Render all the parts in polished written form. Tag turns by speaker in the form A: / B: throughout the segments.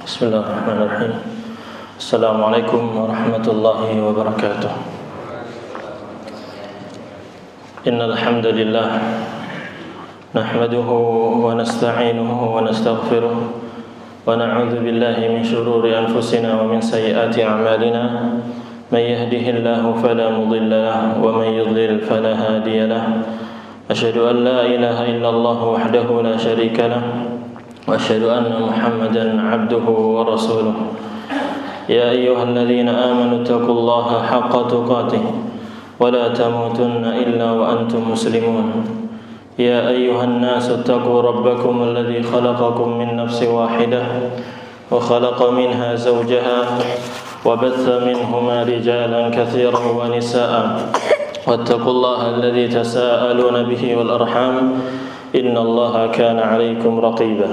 A: Bismillahirrahmanirrahim. Assalamualaikum warahmatullahi wabarakatuh. Innal hamdalillah nahmaduhu wa nasta'inuhu wa nastaghfiruh wa na'udzu billahi min shururi anfusina wa min sayyiati a'malina. May yahdihillahu fala mudilla lahu wa may yudlil fala hadiya lahu. Asyhadu an la ilaha illallah wahdahu la syarika lahu وأشهد أن محمدا عبده ورسوله يا أيها الذين آمنوا اتقوا الله حق تقاته ولا تموتن إلا وأنتم مسلمون يا أيها الناس اتقوا ربكم الذي خلقكم من نفس واحدة وخلق منها زوجها وبث منهما رجالا كثيرا ونساء واتقوا الله الذي تساءلون به والأرحام إن الله كان عليكم رقيبا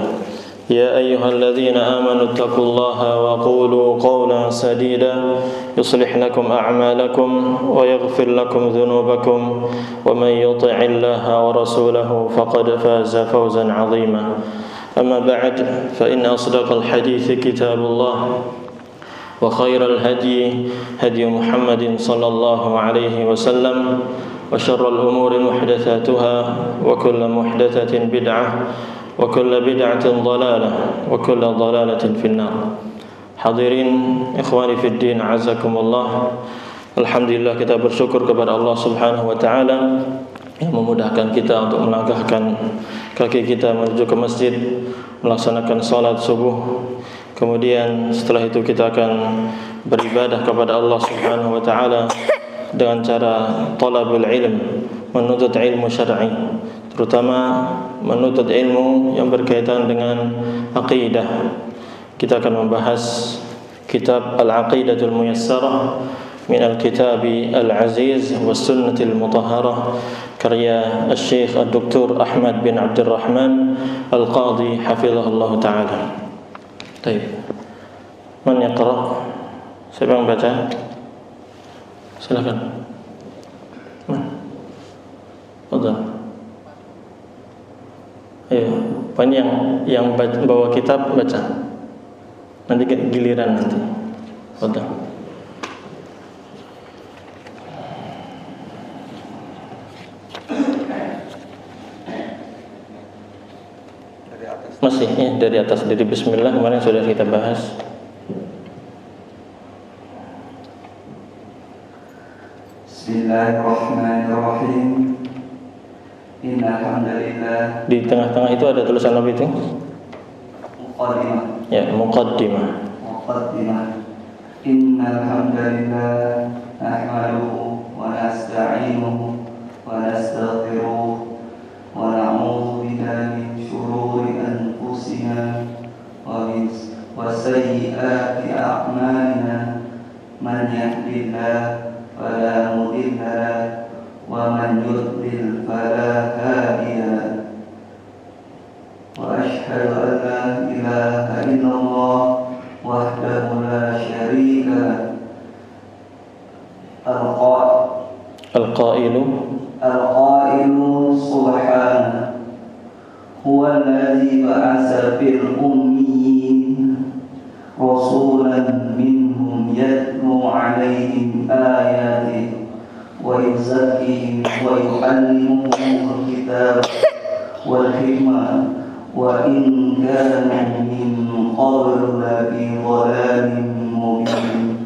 A: يا أيها الذين آمنوا اتقوا الله وقولوا قولا سديدا يصلح لكم أعمالكم ويغفر لكم ذنوبكم ومن يطع الله ورسوله فقد فاز فوزا عظيما أما بعد فإن أصدق الحديث كتاب الله وخير الهدي هدي محمد صلى الله عليه وسلم وشر الأمور محدثاتها وكل محدثة بدعة وكل بدعة ضلالة وكل ضلالة في النار. Hadirin ikhwani fid din, azakumullah. Alhamdulillah, kita bersyukur kepada Allah Subhanahu wa taala yang memudahkan kita untuk melangkahkan kaki kita menuju ke masjid melaksanakan salat subuh. Kemudian setelah itu kita akan beribadah kepada Allah Subhanahu wa taala dengan cara talabul ilm, menuntut ilmu syar'i, terutama menuntut ilmu yang berkaitan dengan aqidah. Kita akan membahas kitab Al-Aqidatul Muyassarah min Al-Kitabi Al-Aziz wa Sunnatil Mutahharah karya Al-Syekh Al-Doktor Ahmad bin Abdurrahman Al-Qadhi hafizahullah ta'ala. Baik, man yaqra? Siapa yang baca? Silakan. Udah. Ayo, pan yang bawa kitab baca. Nanti giliran nanti. Udah. Masih ya, dari atas, dari bismillah kemarin sudah kita bahas.
B: Bismillahirrahmanirrahim. Innal hamdalillah.
A: Di tengah-tengah itu ada tulisan apa itu?
B: Muqaddimah.
A: Ya, muqaddimah.
B: Muqaddimah. Innal hamdalillah nahmaduhu wa nasta'inuhu wa nastaghfiruh wa na'udzu billahi min shururi anfusina wa sayyiati a'malina. Man yahdihillahu فلا مضل له ومن يضلل فلا هادي له وأشهد أن لا إله إلا الله وحده لا شريك له القائل سبحانه هو الذي بعث في الأميين رسولا منهم يتلو عليهم آياته ويزكيهم ويعلمهم الكتاب والحكمة وإن كانوا من قبل لفي ضلال مبين.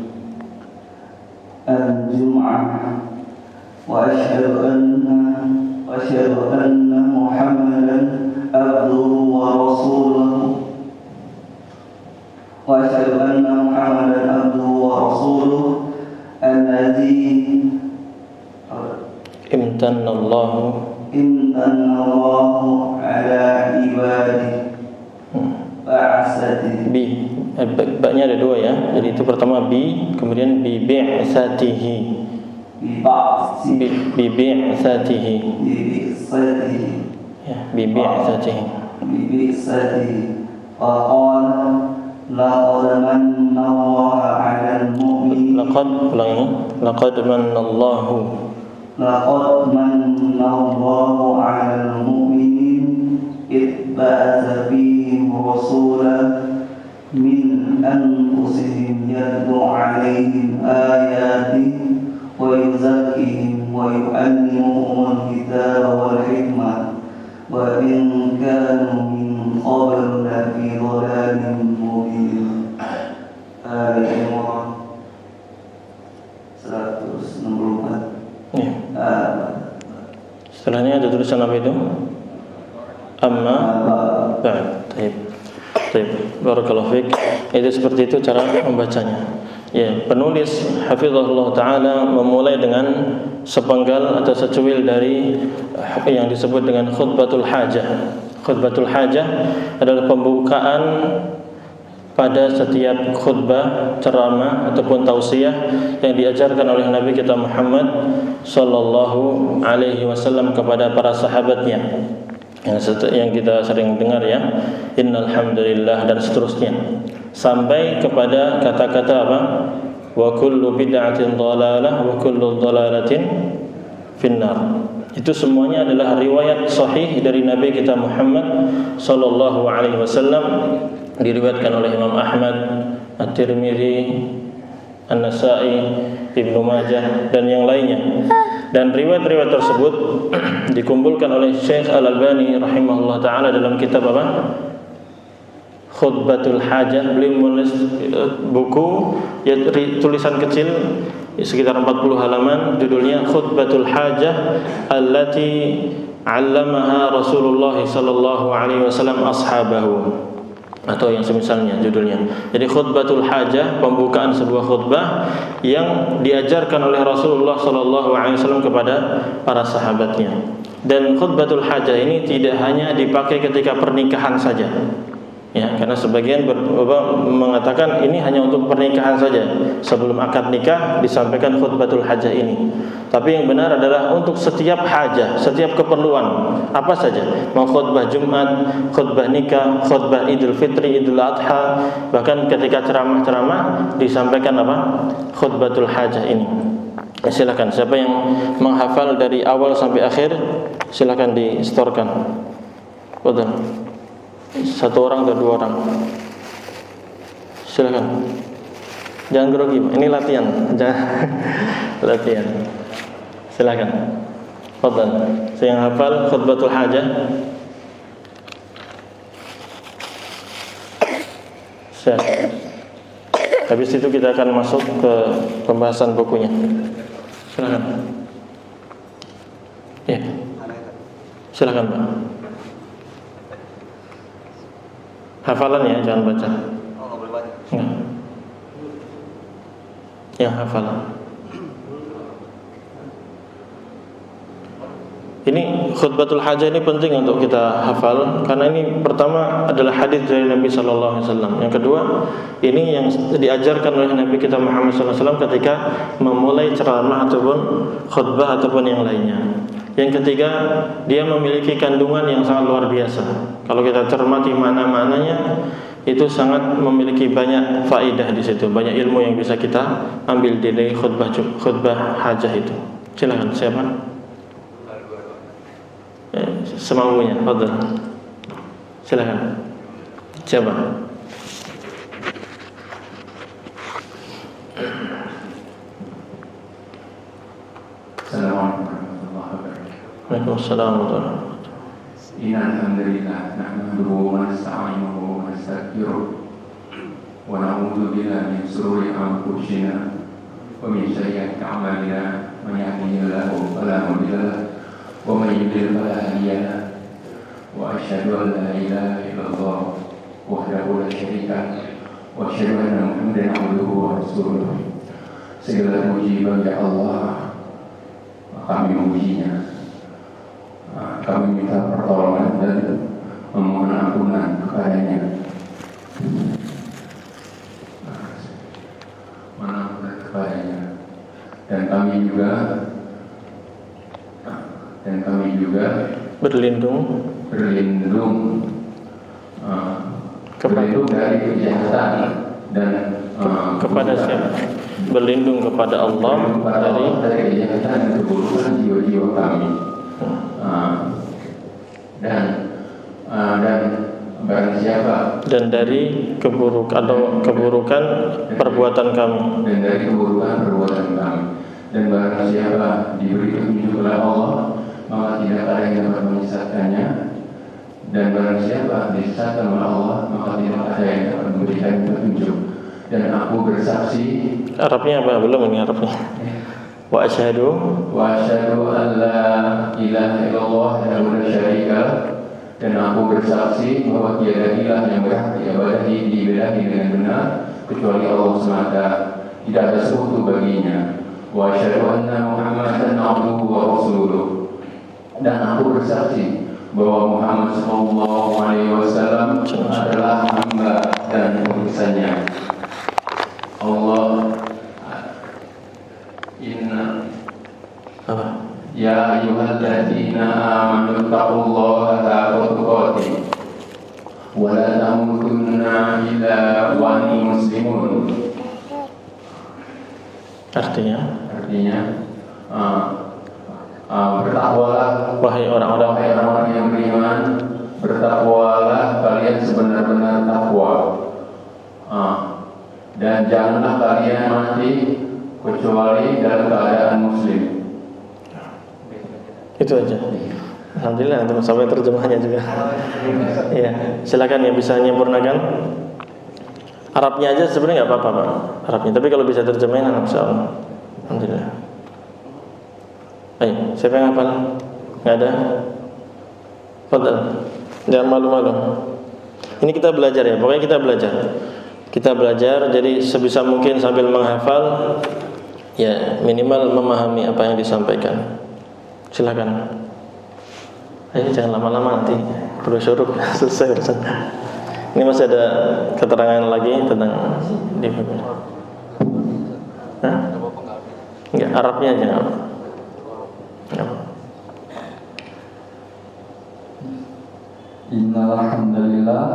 B: الجمعة. وأشهد أن محمدا عبده ورسوله وأشهد أن محمدا عبده ورسوله الذي امتن الله على عباده بعثته.
A: Ba-nya ada dua ya. Jadi itu pertama bi, kemudian bi bi'tsatihi. Bi bi'tsatihi. Ya, bi bi'tsatihi.
B: Qala laqad manna Allah 'alal mu'minin.
A: Laqad manna Allahu 'alal mu'minin إذ بعث فيهم رسولا من
B: أنفسهم يتلو عليهم آياته ويزكيهم ويعلمهم الكتاب والحكمة وإن كانوا من قبل لفي ضلال مبين. آل Imran 164.
A: Ya. Setelahnya ada tulisan apa itu? Amma ba'd. Baik. Barakallahu fiik. Itu seperti itu cara membacanya. Ya, penulis hafizahullah taala memulai dengan sepenggal atau secuil dari yang disebut dengan khutbatul hajah. Khutbatul hajah adalah pembukaan pada setiap khutbah, ceramah ataupun tausiah yang diajarkan oleh Nabi kita Muhammad sallallahu alaihi wasallam kepada para sahabatnya. Yang kita sering dengar ya, innal hamdalillah dan seterusnya. Sampai kepada kata-kata apa? Wa kullu bid'atin dhalalah wa kullu dhalalatin finnar. Itu semuanya adalah riwayat sahih dari Nabi kita Muhammad sallallahu alaihi wasallam, diriwayatkan oleh Imam Ahmad, At-Tirmidzi, An-Nasa'i, Ibnu Majah dan yang lainnya. Dan riwayat-riwayat tersebut dikumpulkan oleh Syekh Al-Albani rahimahullah taala dalam kitab apa? Khutbatul Hajah. Beliau menulis buku ya, tulisan kecil sekitar 40 halaman, judulnya Khutbatul Hajah allati 'allamaha Rasulullah sallallahu alaihi wasallam ashabahu, atau yang semisalnya judulnya. Jadi khutbatul hajah, pembukaan sebuah khutbah yang diajarkan oleh Rasulullah sallallahu alaihi wasallam kepada para sahabatnya. Dan khutbatul hajah ini tidak hanya dipakai ketika pernikahan saja. Ya, karena sebagian mengatakan ini hanya untuk pernikahan saja. Sebelum akad nikah disampaikan khutbatul hajah ini. Tapi yang benar adalah untuk setiap hajah, setiap keperluan apa saja. Mau khutbah Jumat, khutbah nikah, khutbah Idul Fitri, Idul Adha, bahkan ketika ceramah-ceramah disampaikan apa? Khutbatul hajah ini. Ya, silakan siapa yang menghafal dari awal sampai akhir silakan distorkan. Betul. Satu orang atau dua orang. Silakan. Jangan grogi, ini latihan. Jangan latihan. Silakan. Fadhal. Saya yang hafal khutbatul hajah. Habis itu kita akan masuk ke pembahasan bukunya. Silakan. Ya. Silakan, Pak. Hafalan ya, jangan baca.
B: Oh, nggak boleh baca.
A: Enggak. Yang hafalan. Ini khutbatul hajah ini penting untuk kita hafal karena ini pertama adalah hadis dari Nabi sallallahu alaihi wasallam. Yang kedua, ini yang diajarkan oleh Nabi kita Muhammad sallallahu alaihi wasallam ketika memulai ceramah ataupun khutbah ataupun yang lainnya. Yang ketiga, dia memiliki kandungan yang sangat luar biasa. Kalau kita cermati makna-maknanya, itu sangat memiliki banyak faedah di situ, banyak ilmu yang bisa kita ambil dari khutbah hajah itu. Silakan siapa? Semaunya, fadhil. Silakan. Siapa?
C: Assalamualaikum warahmatullahi wabarakatuh.
A: Waalaikumsalam warahmatullahi wabarakatuh.
C: Innal hamdalillah nahmaduhu wa nasta'inuhu wa nastaghfiruh wa na'udzu billahi min shururi anfusina wa min sayyiati a'malina. Man yahdihillahu fala mudilla lahu wa man yudlil fala hadiya lahu. Wa asyhadu an la ilaha illallah wahdahu la syarika lahu wa asyhadu anna Muhammadan 'abduhu wa rasuluh. Segala puji bagi Allah, kami memujinya. Kami minta pertolongan dan memohon ampunan kepadanya. Dan kami juga berlindung dari kejahatan dan
A: kepada siapa? Berlindung kepada Allah dari
C: kejahatan dan keburukan jiwa-jiwa kami. Dan barang siapa
A: dan dari keburukan perbuatan kami.
C: Dan dari keburukan perbuatan kami. Dan barang siapa diberi petunjuk oleh Allah, maka tidak ada yang dapat menyesatkannya. Dan barang siapa disesatkan oleh Allah, maka tidak ada yang dapat memberikan petunjuk. Dan aku bersaksi.
A: Arabnya apa? Belum ini Arabnya. Wa asyhadu
C: an la ilaha illallah wahdahu la syarika lah. Dan aku bersaksi bahwa tiada ilah yang berhak diibadahi dengan benar kecuali Allah semata. Tidak ada sekutu baginya. Wa asyhadu anna Muhammadan abduhu wa rasuluh. Dan aku bersaksi bahwa Muhammad sallallahu alaihi wasallam adalah hamba dan utusannya. Allah inna ya ayyuhalladzina amanu taqullaha haqqa tuqatih wa la tamutunna illa wa antum muslimun. Artinya bertakwalah wahai orang-orang yang beriman, bertakwalah kalian sebenar-benar takwa. Dan janganlah kalian mati kecuali dalam keadaan muslim.
A: Itu aja. Alhamdulillah untuk sampai terjemahannya juga. Iya, silakan yang bisa menyempurnakan. Arabnya aja sebenarnya nggak apa-apa Pak, Arabnya. Tapi kalau bisa terjemahin, insyaallah. Alhamdulillah. Ayo, siapa yang hafal? Nggak ada? Fadhal. Jangan malu-malu. Ini kita belajar ya, pokoknya kita belajar. Kita belajar, jadi sebisa mungkin sambil menghafal, ya minimal memahami apa yang disampaikan. Silakan. Ayo jangan lama-lama nanti brosur selesai urusan. Ini masih ada keterangan lagi tentang di enggak, Arabnya aja enggak.
D: Innal hamdalillah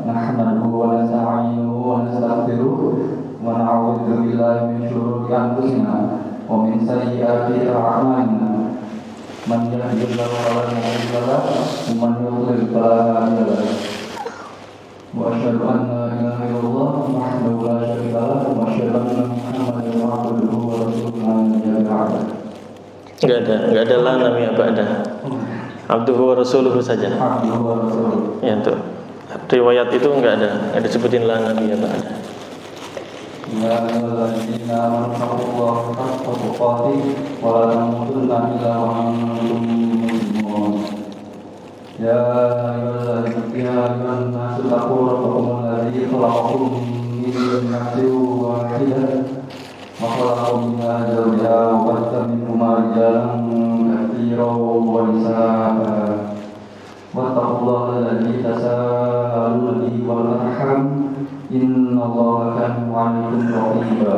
D: nahmaduhu wa nasta'inuhu wa nastaghfiruh wa na'udzu billahi min shururi anfusina wa min sayyiati a'malina. Man yahdihillahu fala mudilla lahu wa man yudlil fala hadiya lahu. Wa asyhadu anna la ilaha illallah wahdahu la syarika lahu wa asyhadu anna Muhammadan abduhu wa rasuluhu.
A: Enggak ada la namanya ba'da. Abduhu wa rasuluhu saja.
D: Abduhu wa rasuluhu.
A: Ya, untuk riwayat itu enggak disebutin la nabi ba'da.
D: Ya ayyuhalladzina amanu haqqa tuqatih wa la tamutunna illa wa antum muslimun. Ya ayyuhan nasu taqu rabbakum alladzi khalaqakum min nafsin wahidah wa khalaqa minha zawjaha wa batha minhuma rijalan katsiran wa nisaa'a. Wattaqullaha alladzi tasaaluna bihi wal arham. Innallaha kana 'alaykum raqiba.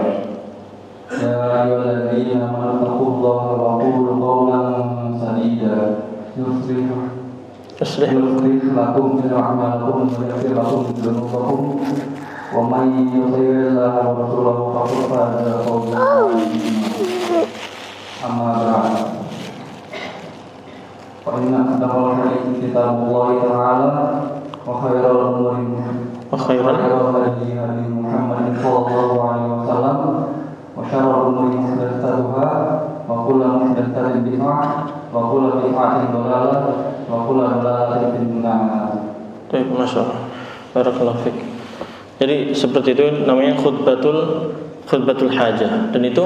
D: Ya ayyuhalladzina amanu taqullaha wa qulu qawlan sadida yuslih lakum a'malakum wa yaghfir lakum dhunubakum wa may yuti'illaha wa rasulahu faqad faza fawzan 'azima. Amma ba'd. Fa inna asdaqal hadithi kitabullahi ta'ala wa khairal umuri hadi Muhammadin sallallahu alaihi wasallam wa syarrul umuri muhdatsatuha wa kullu muhdatsatin bid'ah wa kullu bid'atin dhalalah wa kullu dhalalatin finnar.
A: Baik, masyaallah. Barakallahu fik. Jadi seperti itu namanya khutbatul hajah, dan itu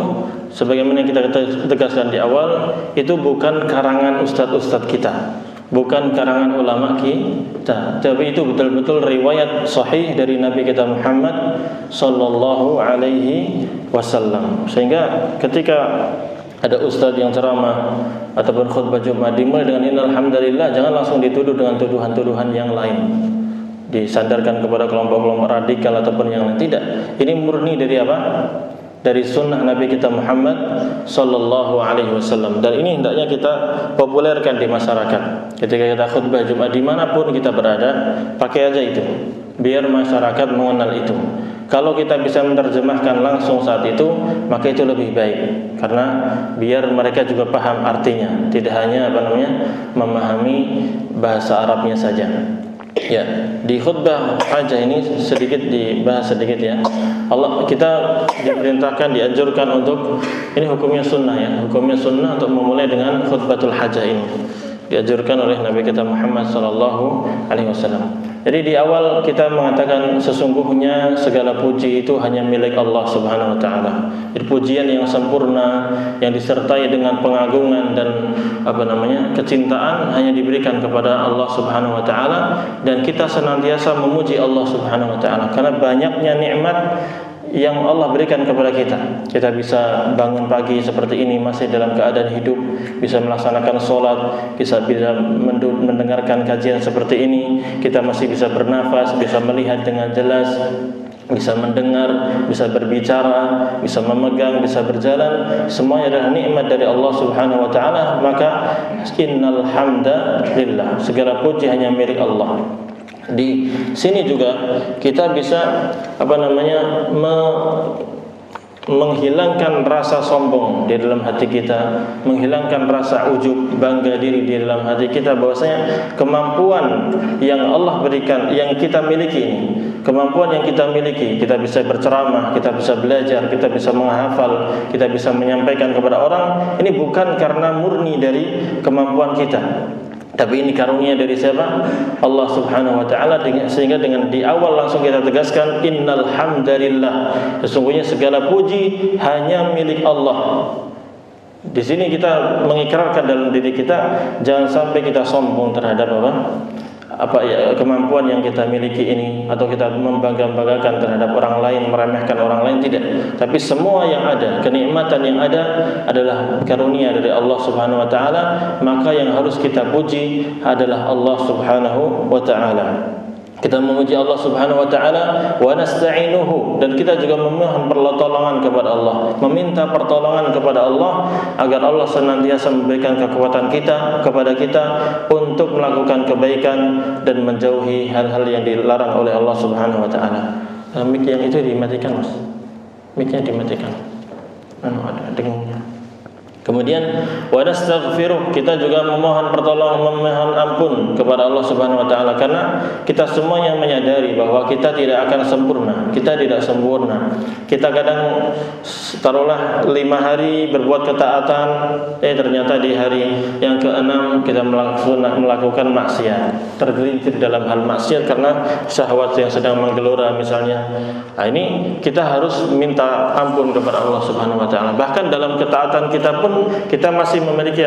A: sebagaimana kita tegaskan di awal, itu bukan karangan ustadz kita, bukan karangan ulama kita, tapi itu betul-betul riwayat sahih dari Nabi kita Muhammad sallallahu alaihi wasallam. Sehingga ketika ada ustadz yang ceramah ataupun khutbah Jumat dimulai dengan innal hamdalillah, jangan langsung dituduh dengan tuduhan-tuduhan yang lain, disandarkan kepada kelompok-kelompok radikal ataupun yang lain. Tidak, ini murni dari apa? Dari sunnah Nabi kita Muhammad sallallahu alaihi wasallam. Dan ini hendaknya kita populerkan di masyarakat. Ketika kita khutbah Jumat dimanapun kita berada, pakai aja itu, biar masyarakat mengenal itu. Kalau kita bisa menerjemahkan langsung saat itu, maka itu lebih baik, karena biar mereka juga paham artinya, tidak hanya memahami bahasa Arabnya saja. Ya, di khutbah hajah ini sedikit dibahas sedikit ya. Kita diperintahkan, dianjurkan untuk, ini hukumnya sunnah ya, hukumnya sunnah untuk memulai dengan khutbatul hajah ini. Dianjurkan oleh Nabi kita Muhammad SAW. Jadi di awal kita mengatakan sesungguhnya segala puji itu hanya milik Allah Subhanahu wa taala. Jadi pujian yang sempurna yang disertai dengan pengagungan dan kecintaan hanya diberikan kepada Allah Subhanahu wa taala, dan kita senantiasa memuji Allah Subhanahu wa taala karena banyaknya nikmat yang Allah berikan kepada kita. Kita bisa bangun pagi seperti ini masih dalam keadaan hidup, bisa melaksanakan sholat, bisa mendengarkan kajian seperti ini, kita masih bisa bernafas, bisa melihat dengan jelas, bisa mendengar, bisa berbicara, bisa memegang, bisa berjalan. Semuanya adalah nikmat dari Allah Subhanahu wa taala. Maka innal hamda lillah, segala puji hanya milik Allah. Di sini juga kita bisa menghilangkan rasa sombong di dalam hati kita, menghilangkan rasa ujub, bangga diri di dalam hati kita, bahwasanya kemampuan yang Allah berikan, yang kita miliki ini, kemampuan yang kita miliki, kita bisa berceramah, kita bisa belajar, kita bisa menghafal, kita bisa menyampaikan kepada orang, ini bukan karena murni dari kemampuan kita, tapi ini karunia dari siapa? Allah Subhanahu wa taala. Sehingga dengan di awal langsung kita tegaskan innal hamdalillah, sesungguhnya segala puji hanya milik Allah. Di sini kita mengikrarkan dalam diri kita, jangan sampai kita sombong terhadap kemampuan yang kita miliki ini, atau kita membangga-banggakan terhadap orang lain, meremehkan orang lain, tidak. Tapi semua yang ada, kenikmatan yang ada adalah karunia dari Allah Subhanahu wa taala, maka yang harus kita puji adalah Allah Subhanahu wa taala. Kita memuji Allah Subhanahu wa taala wa nasta'inuhu, dan kita juga memohon pertolongan kepada Allah, meminta pertolongan kepada Allah agar Allah senantiasa memberikan kekuatan kepada kita untuk melakukan kebaikan dan menjauhi hal-hal yang dilarang oleh Allah Subhanahu wa taala. Mic yang itu dimatikan, Mas. Mic-nya dimatikan. Ada dengungnya. Kemudian wa nastaghfiruh, kita juga memohon ampun kepada Allah Subhanahu wa taala, karena kita semuanya menyadari bahwa kita tidak akan sempurna, kita tidak sempurna. Kita kadang taruhlah 5 hari berbuat ketaatan, ternyata di hari yang ke-6 kita melakukan maksiat, tergelincir dalam hal maksiat karena syahwat yang sedang menggelora misalnya. Nah, ini kita harus minta ampun kepada Allah Subhanahu wa taala. Bahkan dalam ketaatan kita pun kita masih memiliki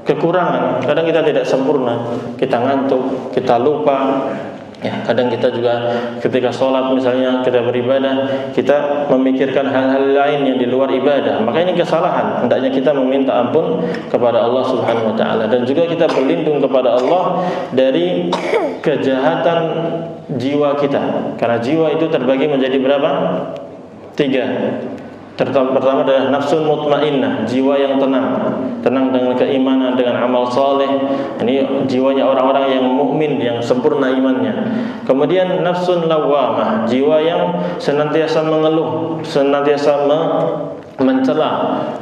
A: kekurangan. Kadang kita tidak sempurna, kita ngantuk, kita lupa. Ya, kadang kita juga ketika sholat misalnya, kita beribadah, kita memikirkan hal-hal lain yang di luar ibadah. Maka ini kesalahan. Hendaknya kita meminta ampun kepada Allah Subhanahu wa taala, dan juga kita berlindung kepada Allah dari kejahatan jiwa kita. Karena jiwa itu terbagi menjadi berapa? 3. Pertama adalah nafsun mutmainnah, jiwa yang tenang dengan keimanan, dengan amal saleh. Ini jiwanya orang-orang yang mukmin, yang sempurna imannya. Kemudian nafsun lawwamah, jiwa yang senantiasa mengeluh, senantiasa mencela.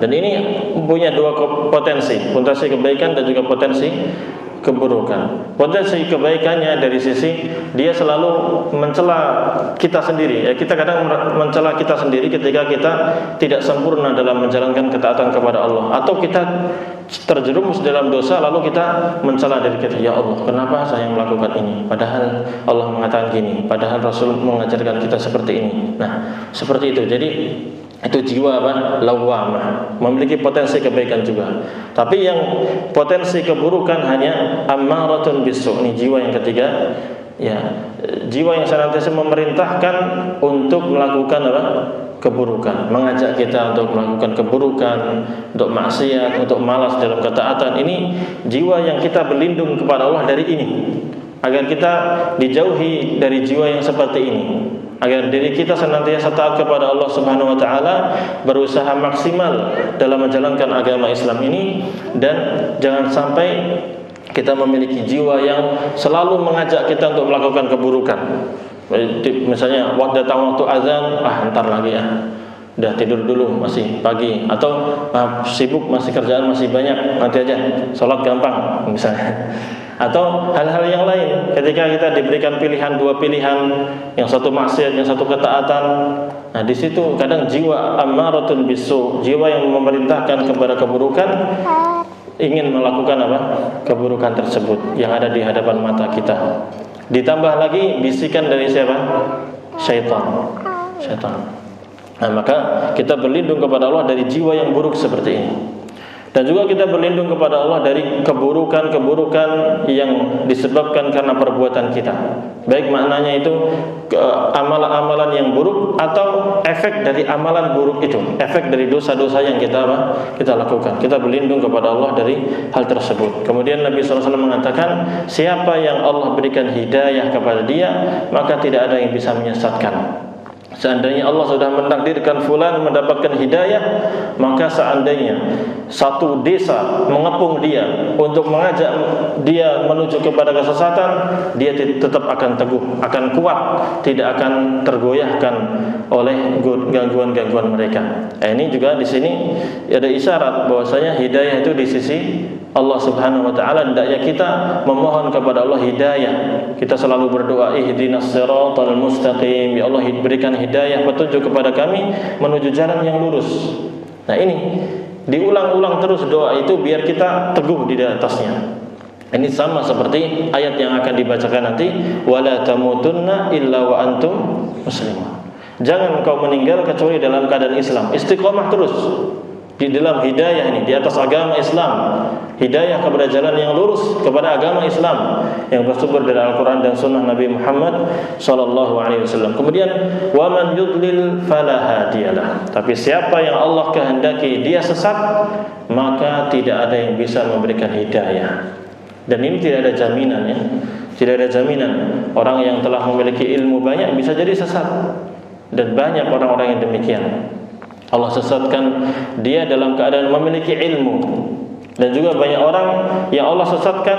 A: Dan ini punya 2 potensi kebaikan dan juga potensi keburukan. Potensi kebaikannya dari sisi dia selalu mencela kita sendiri. Kita kadang mencela kita sendiri ketika kita tidak sempurna dalam menjalankan ketaatan kepada Allah, atau kita terjerumus dalam dosa lalu kita mencela diri kita, ya Allah, kenapa saya melakukan ini? Padahal Allah mengatakan gini, padahal Rasul mengajarkan kita seperti ini. Nah, seperti itu. Jadi itu jiwa lawwamah, memiliki potensi kebaikan juga. Tapi yang potensi keburukan hanya ammaratun bisu'. Ini jiwa yang ketiga, ya, jiwa yang senantiasa memerintahkan untuk melakukan keburukan, mengajak kita untuk melakukan keburukan, untuk maksiat, untuk malas dalam ketaatan. Ini jiwa yang kita berlindung kepada Allah dari ini, agar kita dijauhi dari jiwa yang seperti ini, agar diri kita senantiasa taat kepada Allah Subhanahu wa taala, berusaha maksimal dalam menjalankan agama Islam ini, dan jangan sampai kita memiliki jiwa yang selalu mengajak kita untuk melakukan keburukan. Misalnya datang waktu azan, ntar lagi ya, udah tidur dulu, masih pagi, atau sibuk, masih kerjaan masih banyak, nanti aja, sholat gampang misalnya. Atau hal-hal yang lain, ketika kita diberikan pilihan, dua pilihan, yang satu maksiat, yang satu ketaatan. Nah, di situ kadang jiwa ammaratun bisu, jiwa yang memerintahkan kepada keburukan, ingin melakukan apa? Keburukan tersebut yang ada di hadapan mata kita. Ditambah lagi bisikan dari siapa? Syaitan. Nah, maka kita berlindung kepada Allah dari jiwa yang buruk seperti ini. Dan juga kita berlindung kepada Allah dari keburukan-keburukan yang disebabkan karena perbuatan kita. Baik maknanya itu amalan-amalan yang buruk atau efek dari amalan buruk itu, efek dari dosa-dosa yang kita lakukan. Kita berlindung kepada Allah dari hal tersebut. Kemudian Nabi SAW mengatakan, siapa yang Allah berikan hidayah kepada dia, maka tidak ada yang bisa menyesatkan. Seandainya Allah sudah mentakdirkan fulan mendapatkan hidayah, maka seandainya satu desa mengepung dia untuk mengajak dia menuju kepada kesesatan, dia tetap akan teguh, akan kuat, tidak akan tergoyahkan oleh gangguan-gangguan mereka. Ini juga di sini ada isyarat bahwasanya hidayah itu di sisi Allah Subhanahu wa taala. Hendaknya kita memohon kepada Allah hidayah. Kita selalu berdoa, ihdinas siratal mustaqim, ya Allah berikan hidayah, petunjuk kepada kami menuju jalan yang lurus. Nah, ini diulang-ulang terus doa itu biar kita teguh di atasnya. Ini sama seperti ayat yang akan dibacakan nanti, wala tamutunna illa wa antum muslimun. Jangan engkau meninggal kecuali dalam keadaan Islam. Istiqomah terus di dalam hidayah ini, di atas agama Islam, hidayah kepada jalan yang lurus, kepada agama Islam yang bersumber dari Al-Quran dan Sunnah Nabi Muhammad SAW. Kemudian, wa man yudlil fala hadiyalah. Tapi siapa yang Allah kehendaki dia sesat, maka tidak ada yang bisa memberikan hidayah. Dan ini tidak ada jaminan, ya. Tidak ada jaminan. Orang yang telah memiliki ilmu banyak bisa jadi sesat. Dan banyak orang-orang yang demikian. Allah sesatkan dia dalam keadaan memiliki ilmu. Dan juga banyak orang yang Allah sesatkan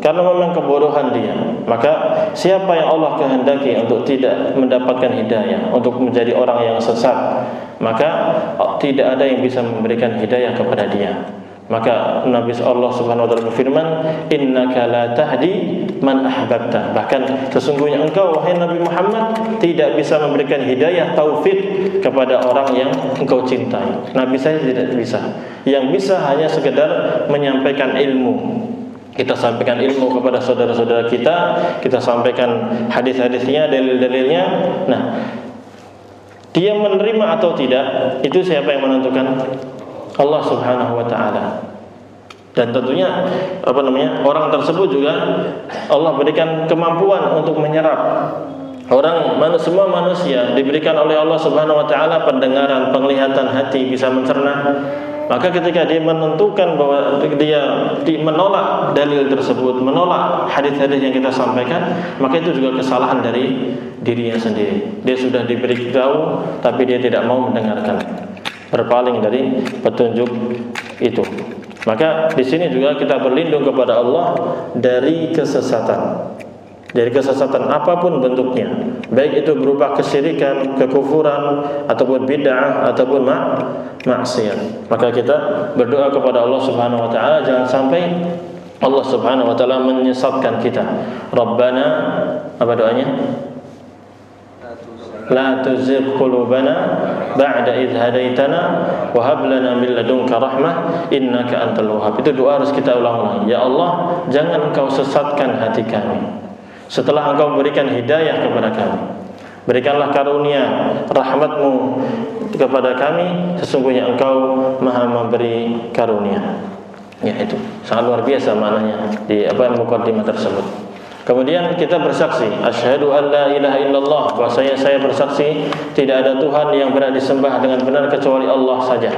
A: karena memang kebodohan dia. Maka siapa yang Allah kehendaki untuk tidak mendapatkan hidayah, untuk menjadi orang yang sesat, maka tidak ada yang bisa memberikan hidayah kepada dia. Maka Nabi Allah Subhanahu wa taala berfirman, innaka la tahdi man ahbabta. Bahkan sesungguhnya engkau wahai Nabi Muhammad tidak bisa memberikan hidayah taufik kepada orang yang engkau cintai. Nabi saya tidak bisa. Yang bisa hanya sekedar menyampaikan ilmu. Kita sampaikan ilmu kepada saudara-saudara kita sampaikan hadis-hadisnya, dalil-dalilnya. Nah, dia menerima atau tidak, itu siapa yang menentukan? Allah Subhanahu wa taala. Dan tentunya orang tersebut juga Allah berikan kemampuan untuk menyerap. Semua manusia diberikan oleh Allah Subhanahu wa taala pendengaran, penglihatan, hati, bisa mencerna. Maka ketika dia menentukan bahwa dia menolak dalil tersebut, menolak hadis-hadis yang kita sampaikan, maka itu juga kesalahan dari dirinya sendiri. Dia sudah diberitahu tapi dia tidak mau mendengarkan, berpaling dari petunjuk itu. Maka di sini juga kita berlindung kepada Allah dari kesesatan. Dari kesesatan apapun bentuknya, baik itu berupa kesyirikan, kekufuran, ataupun bid'ah, ataupun maksiat. Maka kita berdoa kepada Allah Subhanahu wa taala jangan sampai Allah Subhanahu wa taala menyesatkan kita. Rabbana, apa doanya? La tuzigh qulubana ba'da idh hadaitana wa hab lana min ladunka rahmah innaka antal wahhab. Itu doa harus kita ulang-ulang. Ya Allah, jangan Engkau sesatkan hati kami setelah Engkau berikan hidayah kepada kami. Berikanlah karunia rahmat-Mu kepada kami, sesungguhnya Engkau Maha memberi karunia. Ya, itu sangat luar biasa maknanya di mukadimah tersebut. Kemudian kita bersaksi, asyhadu an la ilaha illallah, bahwasanya saya bersaksi tidak ada Tuhan yang berhak disembah dengan benar kecuali Allah saja.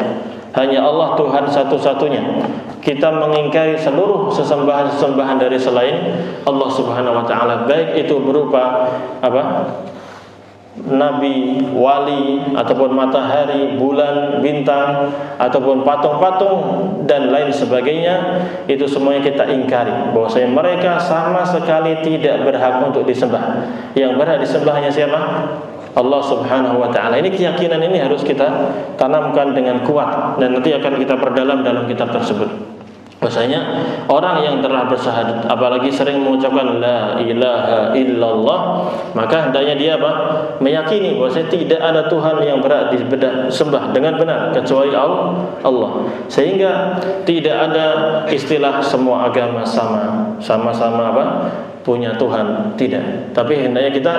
A: Hanya Allah Tuhan satu-satunya. Kita mengingkari seluruh sesembahan-sesembahan dari selain Allah Subhanahu wa taala, baik itu berupa nabi, wali, ataupun matahari, bulan, bintang, ataupun patung-patung dan lain sebagainya. Itu semuanya kita ingkari, bahwasanya mereka sama sekali tidak berhak untuk disembah. Yang berhak disembah hanya siapa? Allah Subhanahu wa taala. Ini keyakinan ini harus kita tanamkan dengan kuat dan nanti akan kita perdalam dalam kitab tersebut. Bahwasanya orang yang telah bersyahadat, apalagi sering mengucapkan la ilaha illallah, maka hendaknya dia apa? Meyakini bahwasanya tidak ada Tuhan yang berhak disembah dengan benar kecuali Allah. Sehingga tidak ada istilah semua agama sama-sama apa? Punya Tuhan, tidak. Tapi hendaknya kita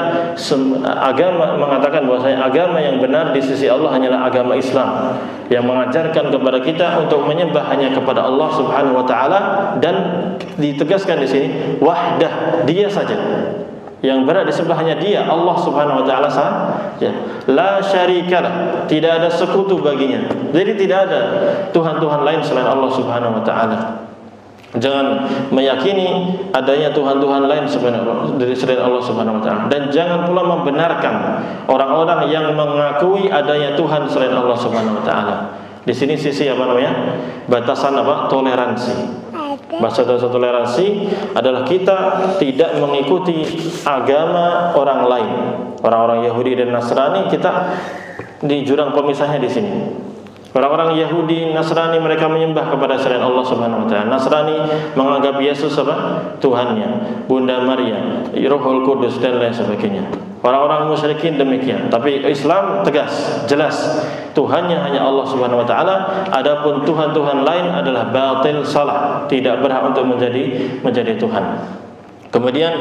A: agama mengatakan bahwasanya agama yang benar di sisi Allah hanyalah agama Islam yang mengajarkan kepada kita untuk menyembah hanya kepada Allah Subhanahu wa taala, dan ditegaskan di sini wahdah, dia saja yang berat disembah, hanya dia Allah Subhanahu wa taala saja. La syarikalah, tidak ada sekutu baginya. Jadi tidak ada tuhan-tuhan lain selain Allah Subhanahu wa taala. Jangan meyakini adanya Tuhan-Tuhan lain dari selain Allah Subhanahu wa taala, dan jangan pula membenarkan orang-orang yang mengakui adanya Tuhan selain Allah Subhanahu wa taala. Di sini sisi apa namanya? Batasan apa? Toleransi. Batasan toleransi adalah kita tidak mengikuti agama orang lain. Orang-orang Yahudi dan Nasrani, kita di jurang pemisahnya di sini. Orang-orang Yahudi, Nasrani, mereka menyembah kepada selain Allah Subhanahu wa taala. Nasrani menganggap Yesus apa? Tuhannya, Bunda Maria, Rohul Kudus dan lain sebagainya. Orang-orang musyrikin demikian. Tapi Islam tegas, jelas, Tuhannya hanya Allah Subhanahu wa taala. Adapun tuhan-tuhan lain adalah batil, salah, tidak berhak untuk menjadi Tuhan. Kemudian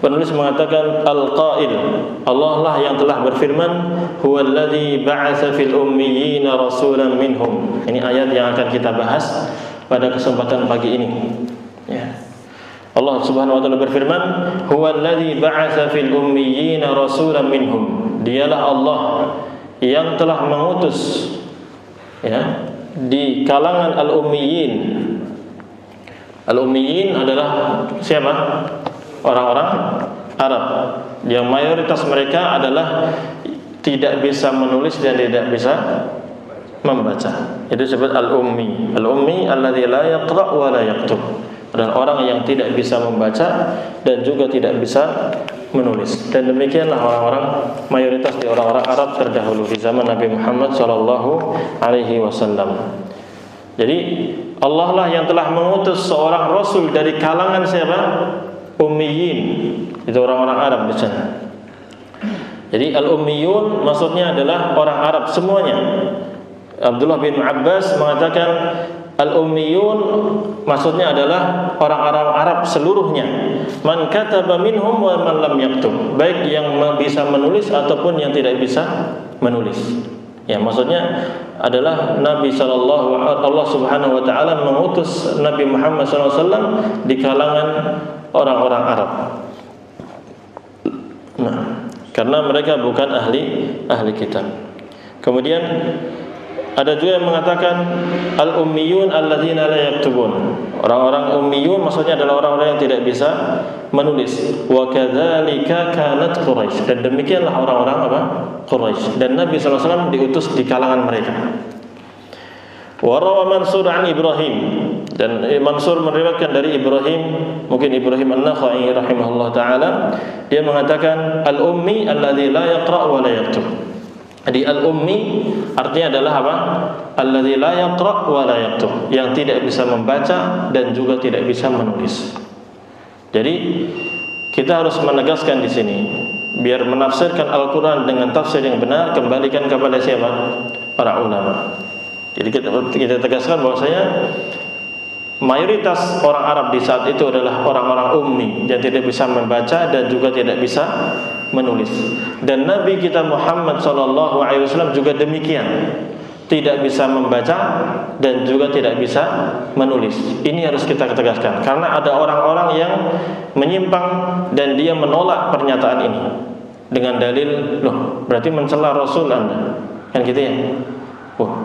A: penulis mengatakan al-qail, Allah lah yang telah berfirman, huwallazi ba'atsa fil ummiyina rasulan minhum. Ini ayat yang akan kita bahas pada kesempatan pagi ini, ya. Allah Subhanahu wa taala berfirman, huwallazi ba'atsa fil ummiyina rasulan minhum. Dialah Allah yang telah mengutus, ya, di kalangan al-ummiyin. Al-ummiyin adalah siapa? Orang-orang Arab yang mayoritas mereka adalah tidak bisa menulis dan tidak bisa membaca. Itu disebut al-ummi. Al-ummi alladzi la yaqra' wa la yaktub. Adalah orang yang tidak bisa membaca dan juga tidak bisa menulis. Dan demikianlah orang-orang mayoritas di orang-orang Arab terdahulu di zaman Nabi Muhammad sallallahu alaihi wasallam. Jadi Allah lah yang telah mengutus seorang rasul dari kalangan siapa? Ummiyin. Itu orang-orang Arab di sana. Jadi al-ummiyun maksudnya adalah orang Arab semuanya. Abdullah bin Abbas mengatakan al-ummiyun maksudnya adalah orang-orang Arab seluruhnya. Man kataba minhum wa man lam yaktub. Baik yang bisa menulis ataupun yang tidak bisa menulis. Ya, maksudnya adalah Nabi sallallahu Allah Subhanahu wa taala mengutus Nabi Muhammad sallallahu alaihi wasallam di kalangan orang-orang Arab. Nah, karena mereka bukan ahli kitab. Kemudian ada juga yang mengatakan al-ummiyun alladzina la yaktubun. Orang-orang ummiyun maksudnya adalah orang-orang yang tidak bisa menulis. Wa kadzalika kanat Quraisy. Dan demikianlah orang-orang apa? Quraisy. Dan Nabi sallallahu alaihi wasallam diutus di kalangan mereka. Wa rawa Mansur an Ibrahim. Dan Mansur meriwayatkan dari Ibrahim, mungkin Ibrahim An-Nakhai rahimahullah taala, dia mengatakan al-ummi alladzi la yaqra' wa la yaktub. Jadi al-ummi artinya adalah apa? Alladzi la yaqra' wa la yaktub, yang tidak bisa membaca dan juga tidak bisa menulis. Jadi kita harus menegaskan di sini, biar menafsirkan Al-Qur'an dengan tafsir yang benar, kembalikan kepada siapa? Para ulama. Jadi kita tegaskan bahwasanya mayoritas orang Arab di saat itu adalah orang-orang ummi yang tidak bisa membaca dan juga tidak bisa menulis. Dan Nabi kita Muhammad SAW juga demikian, tidak bisa membaca dan juga tidak bisa menulis. Ini harus kita tegaskan, karena ada orang-orang yang menyimpang dan dia menolak pernyataan ini dengan dalil, loh berarti mencela Rasul Anda, kan gitu ya?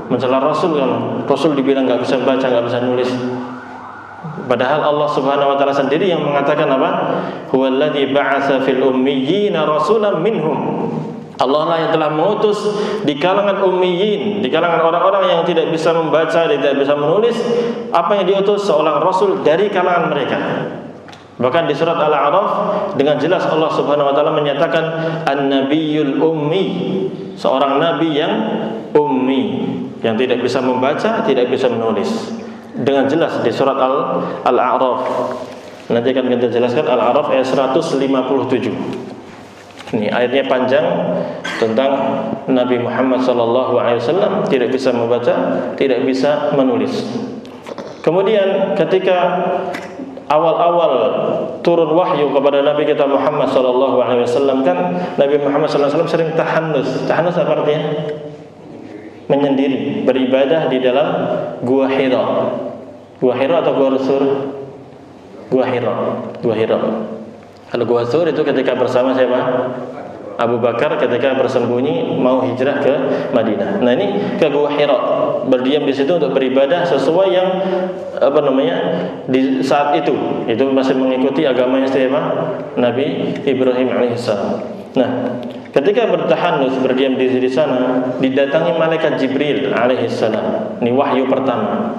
A: Mencela Rasul, kan Rasul dibilang nggak bisa baca, nggak bisa nulis. Padahal Allah Subhanahu wa taala sendiri yang mengatakan apa? Huwallazi ba'atsa fil ummiyina rasulan minhum. Allah lah yang telah mengutus di kalangan ummiyin, di kalangan orang-orang yang tidak bisa membaca, tidak bisa menulis, apa yang diutus? Seorang rasul dari kalangan mereka. Bahkan di surat Al-A'raf dengan jelas Allah Subhanahu wa taala menyatakan an-nabiyyul ummi, seorang nabi yang ummi, yang tidak bisa membaca, tidak bisa menulis. dengan jelas di surat Al-A'raf. Nanti akan kita jelaskan Al-A'raf ayat 157. Ini ayatnya panjang tentang Nabi Muhammad SAW tidak bisa membaca, tidak bisa menulis. Kemudian ketika awal-awal turun wahyu kepada Nabi kita Muhammad SAW, kan Nabi Muhammad SAW sering tahannus. Tahannus apa artinya? Menyendiri, beribadah di dalam Gua Hira. Gua Hira atau Gua Sur? Gua Hira. Gua Hira. Kalau Gua Sur itu ketika bersama siapa? Abu Bakar ketika bersembunyi mau hijrah ke Madinah. Nah, ini ke Gua Hira, berdiam di situ untuk beribadah sesuai yang di saat itu masih mengikuti agamanya siapa? Nabi Ibrahim alaihissalam. Nah, ketika bertahanus berdiam diri di sana, didatangi malaikat Jibril alaihissalam. Ini wahyu pertama.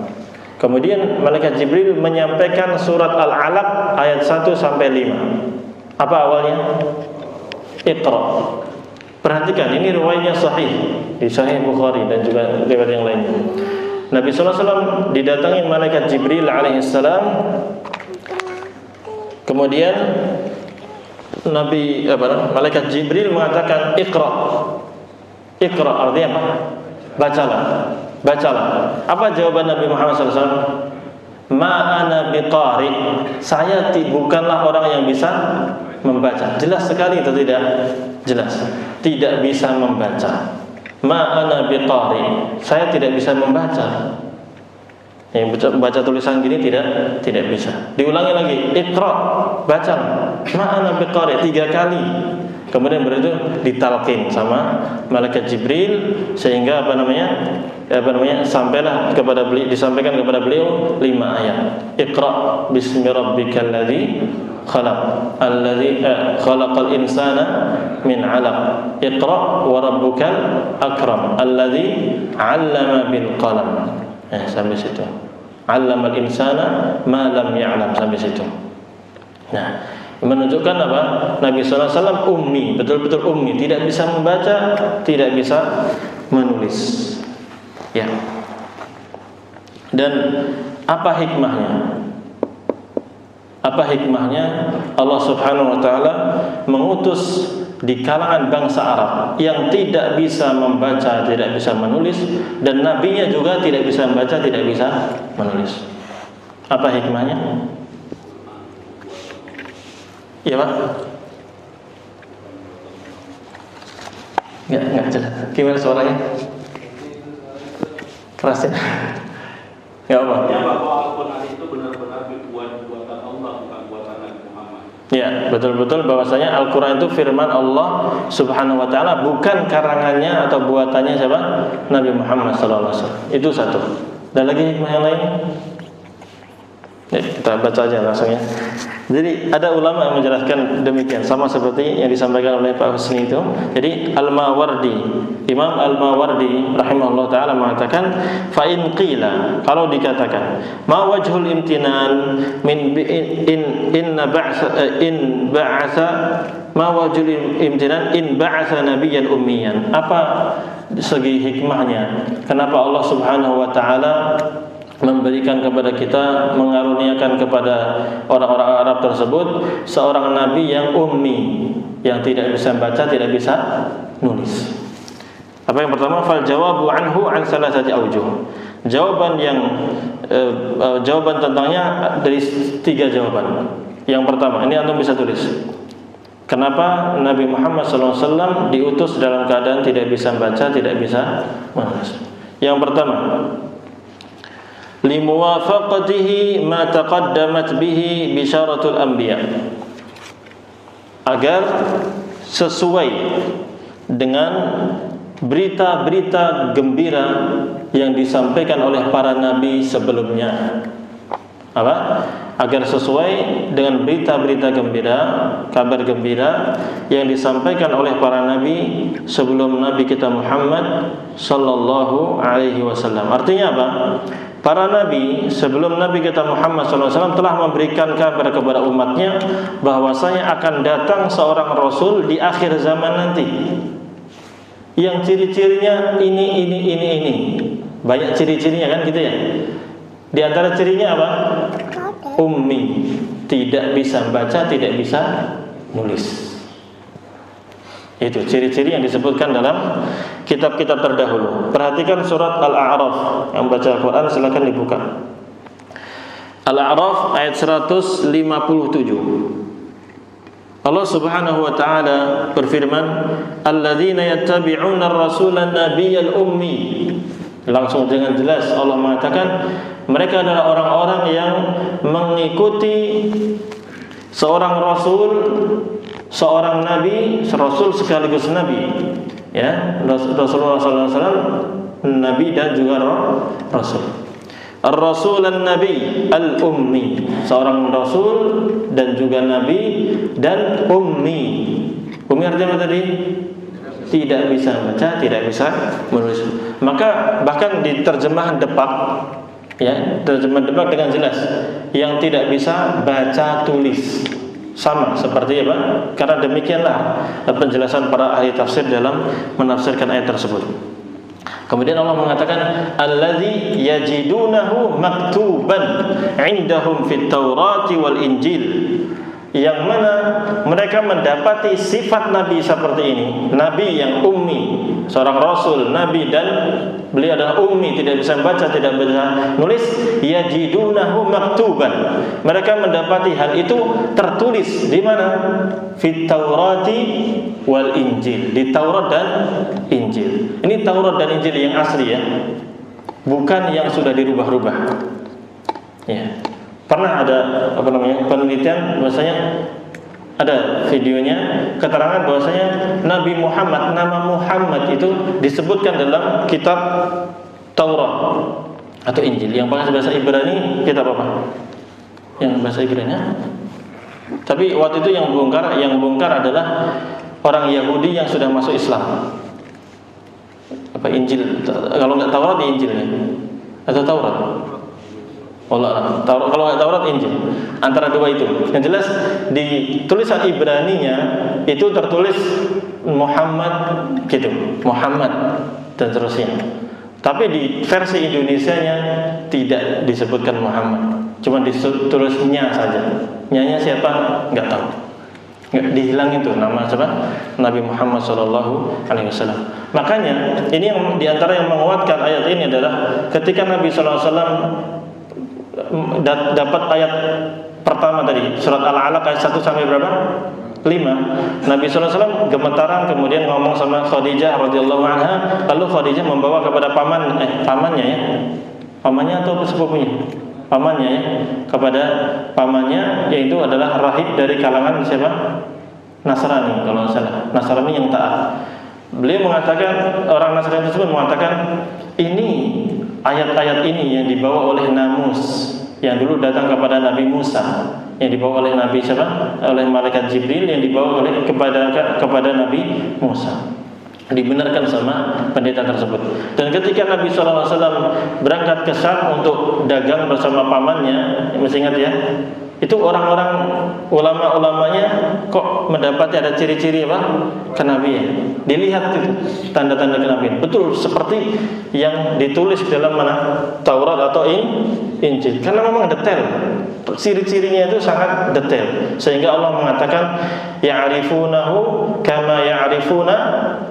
A: Kemudian malaikat Jibril menyampaikan surat Al-Alaq ayat 1 sampai 5. Apa awalnya? Iqra. Perhatikan, ini riwayatnya sahih di Sahih Bukhari dan juga riwayat yang lainnya. Nabi SAW didatangi malaikat Jibril alaihissalam. Kemudian malaikat Jibril mengatakan Iqra. Iqra artinya apa? Bacalah. Bacalah. Apa jawaban Nabi Muhammad SAW? Ma ana biqari. Saya bukanlah orang yang bisa membaca. Jelas sekali itu tidak? Jelas. Tidak bisa membaca. Ma ana biqari. Saya tidak bisa membaca. Yang baca tulisan gini tidak bisa. Diulangi lagi, Iqra, baca. Ma ana biqari 3 kali. Kemudian itu ditalqin sama malaikat Jibril sehingga sampailah kepada beliau, disampaikan kepada beliau 5 ayat. Iqra bismi rabbikal ladzi khalaq alladzi khalaqal insana min 'alaq. Iqra wa rabbukal akram alladzi 'allama bil qalam. Sampai situ. 'Allamal insana ma lam ya'lam, sampai situ. Nah, menunjukkan apa? Nabi SAW ummi, betul-betul ummi, tidak bisa membaca, tidak bisa menulis. Ya. Dan apa hikmahnya? Apa hikmahnya Allah Subhanahu wa taala mengutus di kalangan bangsa Arab yang tidak bisa membaca, tidak bisa menulis, dan nabinya juga tidak bisa membaca, tidak bisa menulis. Apa hikmahnya? Iya Pak? Enggak jelas. Gimana suaranya? Keras ya? Enggak apa?
E: Ya, bahwa Al-Quran itu benar-benar buatan Allah, bukan buatan Nabi Muhammad.
A: Ya, betul-betul bahwasanya Al-Quran itu firman Allah Subhanahu wa taala, bukan karangannya atau buatannya siapa? Nabi Muhammad sallallahu alaihi wasallam. Itu satu. Dan lagi hikmah yang lain? Ya, kita baca aja langsung ya. Jadi ada ulama yang menjelaskan demikian, sama seperti yang disampaikan oleh Pak Husni itu. Jadi Imam Al-Mawardi rahimahullah taala mengatakan, fa in qila, kalau dikatakan, ma wajhul imtinan min in ba'atha ma wajhul imtinan in ba'atha nabiyyan ummiyan. Apa segi hikmahnya? Kenapa Allah Subhanahu wa taala memberikan kepada kita, mengaruniakan kepada orang-orang Arab tersebut seorang nabi yang ummi, yang tidak bisa baca, tidak bisa nulis. Apa yang pertama? Fal jawabu anhu an salasati aujuh. Jawaban tentangnya dari 3 jawaban. Yang pertama, ini antum bisa tulis. Kenapa Nabi Muhammad SAW diutus dalam keadaan tidak bisa baca, tidak bisa menulis? Yang pertama, limuwafaqatihi ma taqaddamat bihi bisyaratul anbiya, agar sesuai dengan berita-berita gembira yang disampaikan oleh para nabi sebelumnya. Apa? Agar sesuai dengan berita-berita gembira, kabar gembira yang disampaikan oleh para nabi sebelum Nabi kita Muhammad sallallahu alaihi wasallam. Artinya apa? Para nabi sebelum Nabi kita Muhammad SAW telah memberikan kabar kepada umatnya bahwasanya akan datang seorang Rasul di akhir zaman nanti, yang ciri-cirinya ini. Banyak ciri-cirinya kan gitu ya. Di antara cirinya apa? Ummi, tidak bisa baca, tidak bisa nulis. Itu ciri-ciri yang disebutkan dalam kitab-kitab terdahulu. Perhatikan surat Al-A'raf. Yang baca Al-Quran silakan dibuka. Al-A'raf ayat 157. Allah Subhanahu wa taala berfirman, "Alladzina yattabi'una ar-rasulan nabiyyal ummi." Langsung dengan jelas Allah mengatakan mereka adalah orang-orang yang mengikuti seorang rasul, seorang nabi, rasul sekaligus nabi. Ya, Rasulullah SAW nabi dan juga rasul. Ar-rasul an-nabi al-ummi, seorang rasul dan juga nabi dan ummi. Ummi artinya apa tadi? Tidak bisa baca, tidak bisa menulis. Maka bahkan di terjemahan Depak, ya, terjemahan Depak dengan jelas, yang tidak bisa baca tulis. Sama seperti apa? Karena demikianlah penjelasan para ahli tafsir dalam menafsirkan ayat tersebut. Kemudian Allah mengatakan allazi yajidunahu maktuban indahum fit Taurati wal Injil, yang mana mereka mendapati sifat nabi seperti ini, nabi yang ummi, seorang rasul, nabi dan beliau adalah ummi, tidak bisa membaca, tidak bisa nulis. Yajidunahu maktuban, mereka mendapati hal itu tertulis di mana? Fit Taurati wal Injil, di Taurat dan Injil. Ini Taurat dan Injil yang asli ya, bukan yang sudah dirubah-rubah. Ya. Pernah ada penelitian bahwasanya ada videonya keterangan bahwasanya Nabi Muhammad, nama Muhammad itu disebutkan dalam kitab Taurat atau Injil. Yang bahasa Ibrani kitab apa? Yang bahasa Ibrani. Tapi waktu itu yang bongkar adalah orang Yahudi yang sudah masuk Islam. Apa Injil? Kalau nggak Taurat ya Injil ya? Atau Taurat? Allah, kalau nggak Taurat Injil, antara dua itu. Yang jelas di tulisan Ibraninya itu tertulis Muhammad gitu, Muhammad dan seterusnya. Tapi di versi Indonesianya tidak disebutkan Muhammad, cuma ditulisnya saja. Nyanya siapa? Nggak tahu. Nggak dihilang itu nama siapa? Nabi Muhammad SAW. Makanya ini yang diantara yang menguatkan ayat ini adalah ketika Nabi SAW dapat ayat pertama tadi surat Al-Alaq ayat 1 sampai berapa? 5. Nabi SAW gemetaran kemudian ngomong sama Khadijah radhiyallahu anha, lalu Khadijah membawa kepada pamannya ya. Pamannya atau sepupunya? Pamannya ya, kepada pamannya, yaitu adalah rahib dari kalangan siapa? Nasrani kalau salah. Nasrani yang taat. Beliau mengatakan, orang Nasrani tersebut mengatakan, ini ayat-ayat ini yang dibawa oleh Namus yang dulu datang kepada Nabi Musa, yang dibawa oleh Nabi siapa? Oleh malaikat Jibril, yang dibawa oleh kepada Nabi Musa. Dibenarkan sama pendeta tersebut. Dan ketika Nabi SAW berangkat ke Syam untuk dagang bersama pamannya, masih ingat ya? Itu orang-orang ulama-ulamanya kok mendapati ada ciri-ciri apa? Kenabian. Dilihat itu tanda-tanda kenabian. Betul seperti yang ditulis dalam mana? Taurat atau Injil. Karena memang detail. Ciri-cirinya itu sangat detail. Sehingga Allah mengatakan ya'rifunahu kama ya'rifuna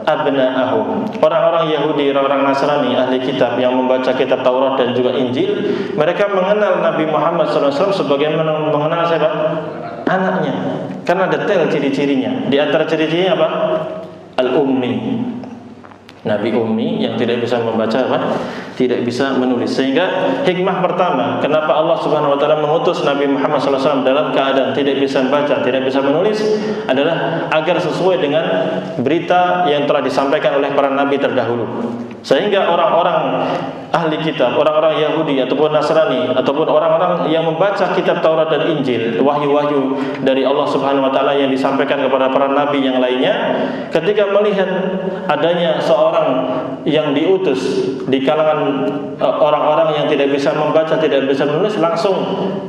A: abna'ahum. Orang-orang Yahudi, orang-orang Nasrani, ahli kitab yang membaca kitab Taurat dan juga Injil, mereka mengenal Nabi Muhammad SAW sebagaimana mengenal siapa? Anaknya. Karena detail ciri-cirinya. Di antara ciri-cirinya apa? Al-ummi. Nabi ummi yang tidak bisa membaca apa? Tidak bisa menulis. Sehingga hikmah pertama kenapa Allah Subhanahu wa taala mengutus Nabi Muhammad SAW dalam keadaan tidak bisa membaca, tidak bisa menulis adalah agar sesuai dengan berita yang telah disampaikan oleh para nabi terdahulu. Sehingga orang-orang ahli kitab, orang-orang Yahudi ataupun Nasrani ataupun orang-orang yang membaca kitab Taurat dan Injil, wahyu-wahyu dari Allah Subhanahu wa taala yang disampaikan kepada para nabi yang lainnya, ketika melihat adanya seorang yang diutus di kalangan orang-orang yang tidak bisa membaca, tidak bisa menulis, langsung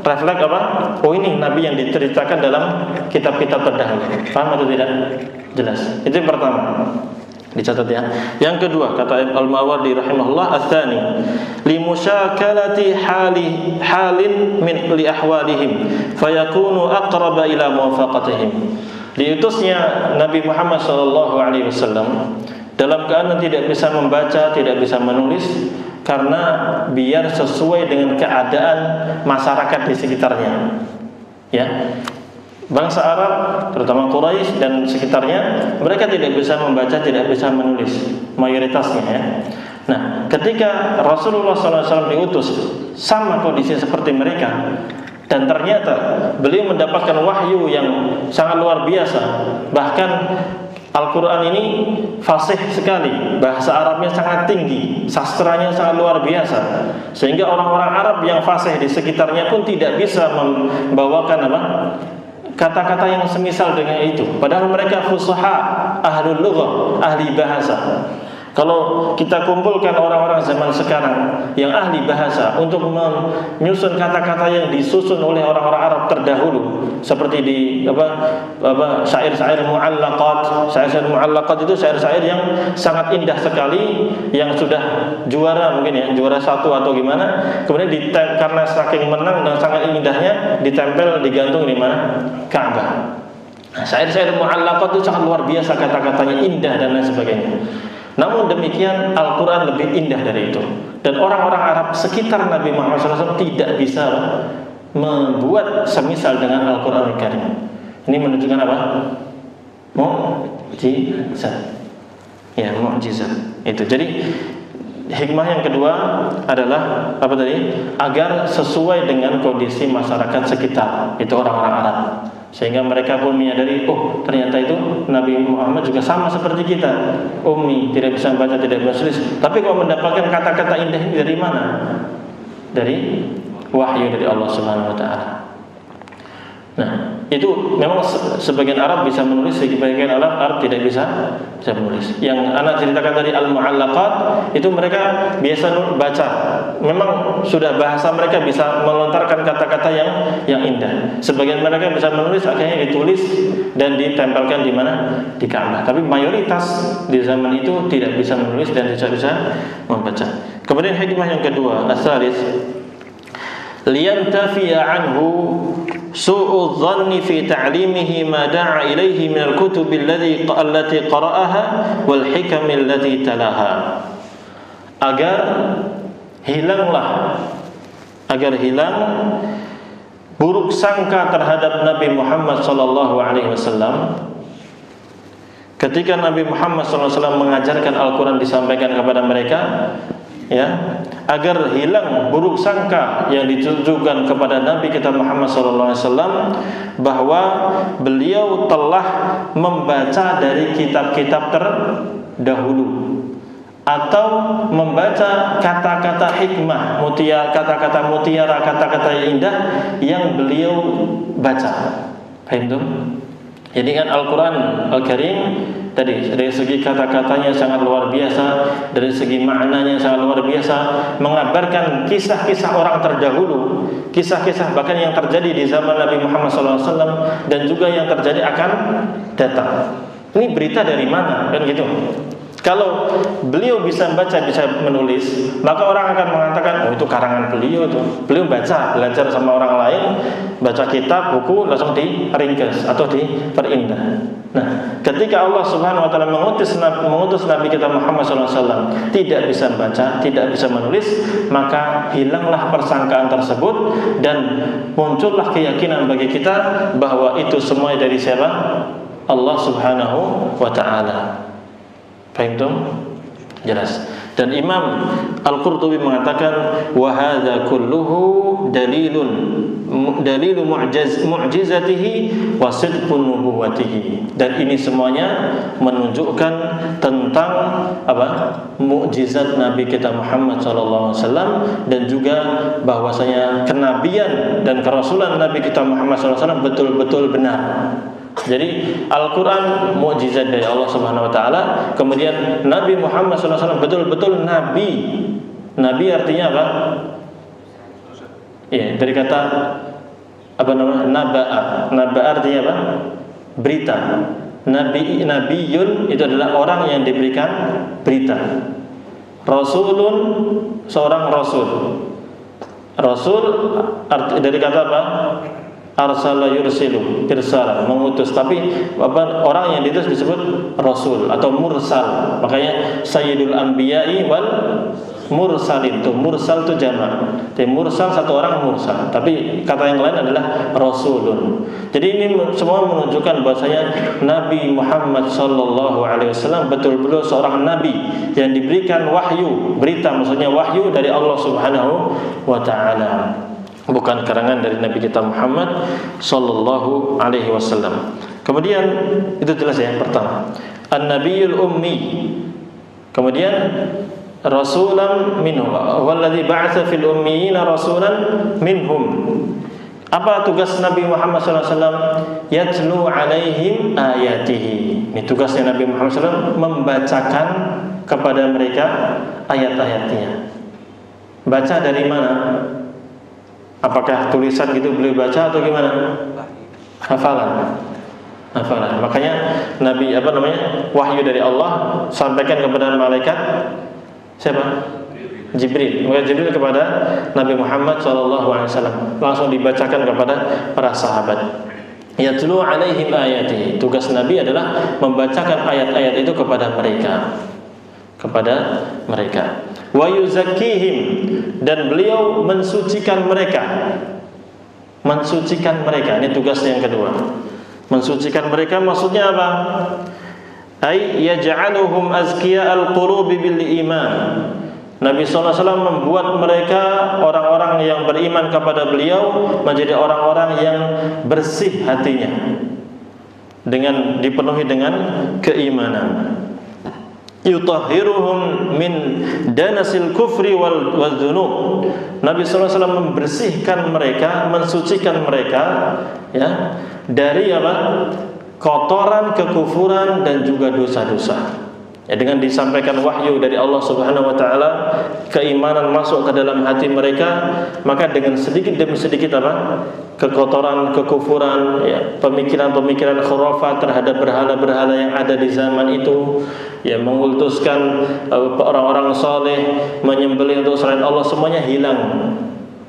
A: refleks apa? Oh, ini nabi yang diceritakan dalam kitab-kitab terdahulu. Paham atau tidak? Jelas. Itu yang pertama. Dicatat ya. Yang kedua, kata Al-Mawardi rahimahullah, ats-tsani li musyakalati halin min li ahwalihim fayakunu aqraba ila muwafaqatihim. Diutusnya Nabi Muhammad sallallahu alaihi wasallam dalam keadaan tidak bisa membaca, tidak bisa menulis, karena biar sesuai dengan keadaan masyarakat di sekitarnya. Ya. Bangsa Arab, terutama Quraisy dan sekitarnya, mereka tidak bisa membaca, tidak bisa menulis, mayoritasnya ya. Nah, ketika Rasulullah SAW diutus sama kondisi seperti mereka, dan ternyata beliau mendapatkan wahyu yang sangat luar biasa, bahkan Al-Quran ini fasih sekali, bahasa Arabnya sangat tinggi, sastranya sangat luar biasa, sehingga orang-orang Arab yang fasih di sekitarnya pun tidak bisa membawakan kata-kata yang semisal dengan itu. Padahal mereka fusaha, ahlul lughah, ahli bahasa. Kalau kita kumpulkan orang-orang zaman sekarang yang ahli bahasa untuk menyusun kata-kata yang disusun oleh orang-orang Arab terdahulu, seperti di syair-syair mu'allaqat. Syair-syair mu'allaqat itu syair-syair yang sangat indah sekali, yang sudah juara mungkin ya, juara 1 atau gimana. Kemudian karena saking menang dan sangat indahnya, ditempel, digantung di mana? Ka'bah. Nah, syair-syair mu'allaqat itu sangat luar biasa, kata-katanya indah dan lain sebagainya. Namun demikian Al-Quran lebih indah dari itu. Dan orang-orang Arab sekitar Nabi Muhammad SAW tidak bisa membuat semisal dengan Al-Quran Al-Karim. Ini menunjukkan apa? Mu'jizat. Ya, mu'jizat. Itu. Jadi hikmah yang kedua adalah apa tadi? Agar sesuai dengan kondisi masyarakat sekitar, itu orang-orang Arab, sehingga mereka pun menyadari, oh ternyata itu Nabi Muhammad juga sama seperti kita, ummi, tidak bisa membaca, tidak bisa menulis, tapi kalau mendapatkan kata-kata indah ini dari mana? Dari wahyu dari Allah Subhanahu wa taala. Nah, itu memang sebagian Arab bisa menulis, sebagian Arab tidak bisa menulis. Yang anak ceritakan tadi al-mu'allaqat, itu mereka biasa baca. Memang sudah bahasa mereka bisa melontarkan kata-kata yang indah. Sebagian mereka bisa menulis, akhirnya ditulis dan ditempelkan di mana? Di Ka'bah. Tapi mayoritas di zaman itu tidak bisa menulis dan tidak bisa membaca. Kemudian hikmah yang kedua, as-salis, liyantafiya anhu su'u dhanni fi ta'limihi ma da'a ilaihi min al-kutub allati qara'aha wal hikam allati talaha. Agar hilang buruk sangka terhadap Nabi Muhammad sallallahu alaihi wasallam ketika Nabi Muhammad sallallahu alaihi wasallam mengajarkan Al-Qur'an, disampaikan kepada mereka, ya, agar hilang buruk sangka yang ditujukan kepada Nabi kita Muhammad SAW, bahwa beliau telah membaca dari kitab-kitab terdahulu, atau membaca kata-kata hikmah, kata-kata mutiara, kata-kata yang indah yang beliau baca. Paham tuh? Jadi kan Al-Quran Al-Karim tadi dari segi kata-katanya sangat luar biasa, dari segi maknanya sangat luar biasa, mengabarkan kisah-kisah orang terdahulu, kisah-kisah bahkan yang terjadi di zaman Nabi Muhammad SAW dan juga yang terjadi akan datang. Ini berita dari mana? Kan gitu. Kalau beliau bisa baca, bisa menulis, maka orang akan mengatakan, oh itu karangan beliau tuh. Beliau belajar sama orang lain, baca kitab, buku, langsung diringkas atau diperindah. Nah, ketika Allah Subhanahu wa taala mengutus Nabi kita Muhammad SAW tidak bisa baca, tidak bisa menulis, maka hilanglah persangkaan tersebut dan muncullah keyakinan bagi kita bahwa itu semua dari siapa? Allah Subhanahu wa taala. Paham tuh? Jelas. Dan Imam Al-Qurtubi mengatakan, wa hadza kulluhu dalilu mu'jizatihi wa sidqun nubuwwatihi. Dan ini semuanya menunjukkan tentang apa? Mukjizat Nabi kita Muhammad sallallahu alaihi wasallam, dan juga bahwasanya kenabian dan kerasulan Nabi kita Muhammad sallallahu alaihi wasallam betul-betul benar. Jadi Al-Quran mukjizat dari Allah Subhanahu Wa Taala. Kemudian Nabi Muhammad SAW betul-betul Nabi. Nabi artinya apa? Ya, dari kata apa namanya? Naba'a. Naba'a artinya apa? Berita. Nabiyun itu adalah orang yang diberikan berita. Rasulun seorang rasul. Rasul dari kata apa? Arsala yursilu, irsala, mengutus. Tapi orang yang diutus disebut rasul atau mursal. Makanya sayyidul anbiya'i wal mursalin. Itu mursal itu jamak. Jadi mursal satu orang mursal. Tapi kata yang lain adalah rasulun. Jadi ini semua menunjukkan bahwasanya Nabi Muhammad sallallahu alaihi wasallam betul-betul seorang nabi yang diberikan wahyu, berita maksudnya wahyu dari Allah Subhanahu wa taala. Bukan karangan dari Nabi kita Muhammad sallallahu alaihi wasallam. Kemudian itu jelas ya, yang pertama An-Nabiyul Ummi. Kemudian rasulan minhum, walladzi ba'atsa fil ummiyina rasulan minhum. Apa tugas Nabi Muhammad sallallahu alaihi wasallam? Yatlu alaihim ayatihi. Ini tugasnya Nabi Muhammad sallallahu alaihi wasallam, membacakan kepada mereka ayat-ayatnya. Baca dari mana? Apakah tulisan gitu beliau baca atau gimana? Hafalan. Makanya Nabi wahyu dari Allah sampaikan kepada malaikat siapa? Jibril. Maka Jibril kepada Nabi Muhammad SAW langsung dibacakan kepada para sahabat. Yatlu alaihim ayati. Tugas Nabi adalah membacakan ayat-ayat itu kepada mereka. Wa yuzakkihim, dan beliau mensucikan mereka. Ini tugas yang kedua. Mensucikan mereka maksudnya apa? Ay yaj'aluhum azkiya'al qulubi bil iman. Nabi sallallahu alaihi wasallam membuat mereka orang-orang yang beriman kepada beliau menjadi orang-orang yang bersih hatinya, dengan dipenuhi dengan keimanan. Yutahhiruhum min danasil kufri wal dzunub. Nabi sallallahu alaihi wasallam membersihkan mereka, mensucikan mereka ya dari apa? Kotoran, kekufuran dan juga dosa-dosa. Ya, dengan disampaikan wahyu dari Allah Subhanahu wa taala, keimanan masuk ke dalam hati mereka, maka dengan sedikit demi sedikit apa? Kekotoran, kekufuran, ya, pemikiran-pemikiran khurafat terhadap berhala-berhala yang ada di zaman itu, ya, mengultuskan orang-orang saleh, menyembelih untuk selain Allah, semuanya hilang,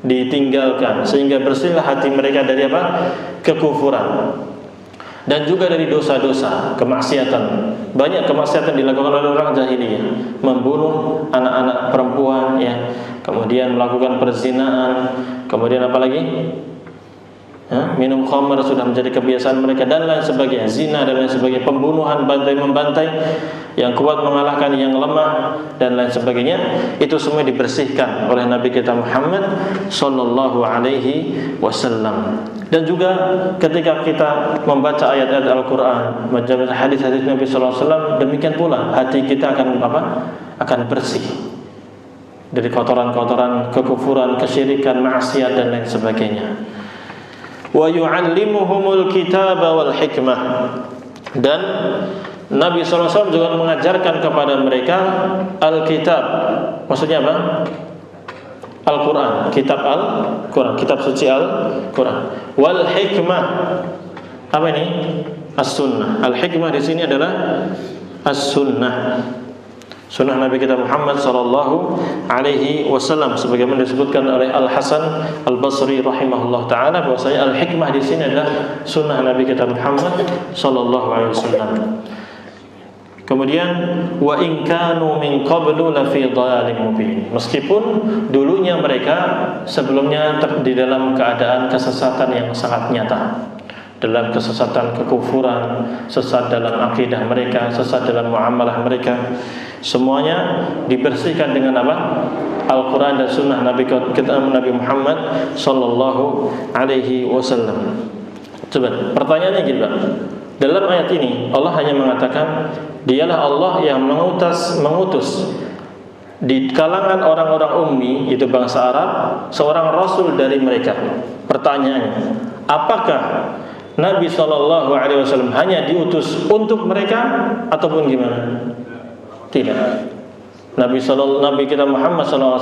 A: ditinggalkan, sehingga bersihlah hati mereka dari apa? Kekufuran. Dan juga dari dosa-dosa, kemaksiatan. Banyak kemaksiatan dilakukan oleh orang jahiliyah, membunuh anak-anak perempuan, ya, kemudian melakukan perzinahan, kemudian apa lagi? Minum khamr sudah menjadi kebiasaan mereka, dan lain sebagainya, zina dan lain sebagainya, pembunuhan, bantai-membantai, yang kuat mengalahkan yang lemah dan lain sebagainya. Itu semua dibersihkan oleh Nabi kita Muhammad sallallahu alaihi wasallam. Dan juga ketika kita membaca ayat-ayat Al-Qur'an, membaca hadis-hadis Nabi sallallahu alaihi wasallam, demikian pula hati kita akan apa? Akan bersih dari kotoran-kotoran kekufuran, kesyirikan, maksiat dan lain sebagainya. Wa yu'allimuhumul kitaba wal hikmah. Dan Nabi SAW juga mengajarkan kepada mereka Alkitab. Maksudnya apa? Al-Quran, kitab Al-Quran, kitab suci Al-Quran. Wal hikmah. Apa ini? As-sunnah. Al-hikmah di sini adalah as-sunnah. Sunnah Nabi kita Muhammad sallallahu alaihi wasallam, sebagaimana disebutkan oleh Al-Hasan Al-Basri rahimahullah taala, bahwasanya al-hikmah di sini adalah sunnah Nabi kita Muhammad sallallahu alaihi wasallam. Kemudian wa in kanu min qablu la fi dhalalin mubin. Meskipun dulunya mereka sebelumnya di dalam keadaan kesesatan yang sangat nyata, dalam kesesatan kekufuran, sesat dalam akidah mereka, sesat dalam muamalah mereka, semuanya dibersihkan dengan apa? Al-Quran dan Sunnah Nabi kita Nabi Muhammad sallallahu alaihi wasallam. Coba pertanyaannya gini, Pak. Dalam ayat ini Allah hanya mengatakan dialah Allah yang mengutus di kalangan orang-orang ummi, itu bangsa Arab, seorang rasul dari mereka. Pertanyaannya, apakah Nabi SAW hanya diutus untuk mereka ataupun gimana? Tidak. Nabi kita Muhammad SAW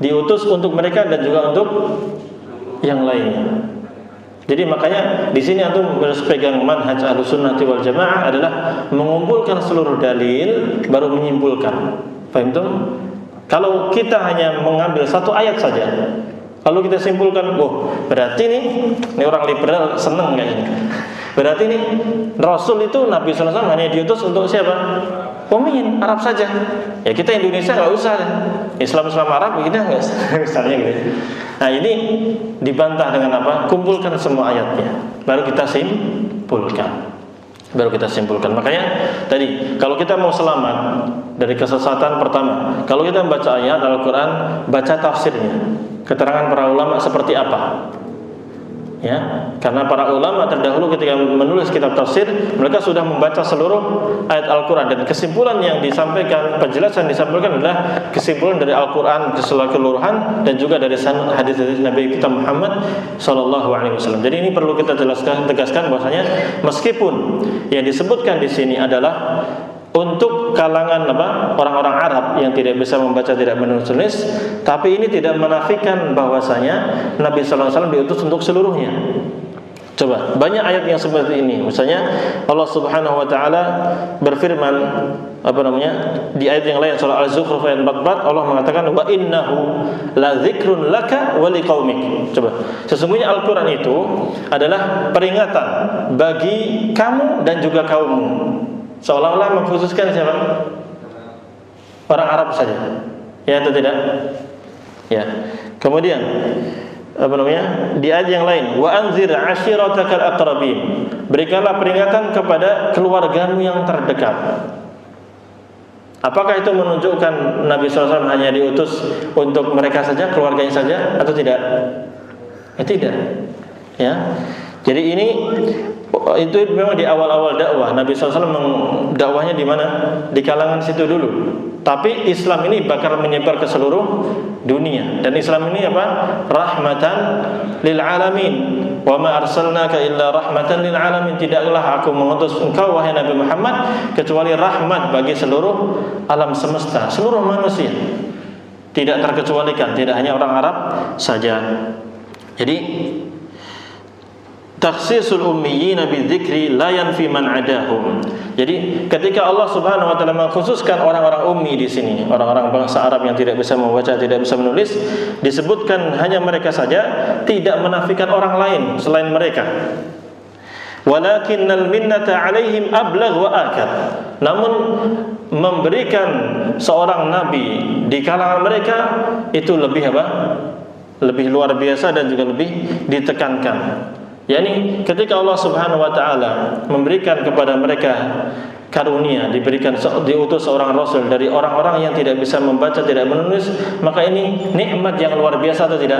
A: diutus untuk mereka dan juga untuk yang lainnya. Jadi makanya di sini antum harus pegang manhaj Ahlussunnati wal Jamaah adalah mengumpulkan seluruh dalil baru menyimpulkan. Paham tuh? Kalau kita hanya mengambil satu ayat saja, lalu kita simpulkan, oh berarti ini orang liberal seneng kayaknya. Berarti ini Rasul itu Nabi SAW hanya diutus untuk siapa? Ummiyin, Arab saja. Ya kita Indonesia nggak usah. Islam Arab kita nggak misalnya gitu. Nah ini dibantah dengan apa? Kumpulkan semua ayatnya, baru kita simpulkan. Makanya tadi kalau kita mau selamat dari kesesatan, pertama, kalau kita membaca ayat Al-Quran, baca tafsirnya, keterangan para ulama seperti apa. Ya, karena para ulama terdahulu ketika menulis kitab tafsir, mereka sudah membaca seluruh ayat Al-Quran, dan kesimpulan yang disampaikan, penjelasan disampaikan adalah kesimpulan dari Al-Quran keseluruhan dan juga dari hadis-hadis Nabi kita Muhammad SAW. Jadi ini perlu kita tegaskan bahwasanya meskipun yang disebutkan di sini adalah untuk kalangan orang-orang Arab yang tidak bisa membaca, tidak menulis, tapi ini tidak menafikan bahwasanya Nabi SAW diutus untuk seluruhnya. Coba banyak ayat yang seperti ini. Misalnya Allah Subhanahu wa taala berfirman di ayat yang lain, surah Al-Zukhruf ayat 44, Allah mengatakan wa innahu la dzikrun laka wa liqaumik. Coba, sesungguhnya Al-Qur'an itu adalah peringatan bagi kamu dan juga kaummu. Seolah-olah mengkhususkan siapa? Orang Arab saja. Ya atau tidak? Ya. Kemudian di ayat yang lain, wa anzir ashiratakal aqrabin. Berikanlah peringatan kepada keluargamu yang terdekat. Apakah itu menunjukkan Nabi SAW hanya diutus untuk mereka saja, keluarganya saja, atau tidak? Tidak. Ya. Jadi itu memang di awal-awal dakwah Nabi SAW dakwahnya di mana? Di kalangan situ dulu. Tapi Islam ini bakal menyebar ke seluruh dunia. Dan Islam ini apa? Rahmatan lil alamin. Wa ma arsalnaka illa rahmatan lil alamin. Tidaklah aku mengutus engkau wahai Nabi Muhammad kecuali rahmat bagi seluruh alam semesta, seluruh manusia. Tidak terkecualikan, tidak hanya orang Arab saja. Jadi takhsisul ummiyina bidzikri la yanfi man adahum. Jadi ketika Allah Subhanahu wa taala mengkhususkan orang-orang ummi di sini, orang-orang bangsa Arab yang tidak bisa membaca, tidak bisa menulis, disebutkan hanya mereka saja, tidak menafikan orang lain selain mereka. Walakinnal minnata 'alaihim ablagh wa akad. Namun memberikan seorang nabi di kalangan mereka itu lebih apa? Lebih luar biasa dan juga lebih ditekankan. Yani ketika Allah Subhanahu wa taala memberikan kepada mereka karunia, diutus seorang rasul dari orang-orang yang tidak bisa membaca, tidak menulis, maka ini nikmat yang luar biasa atau tidak?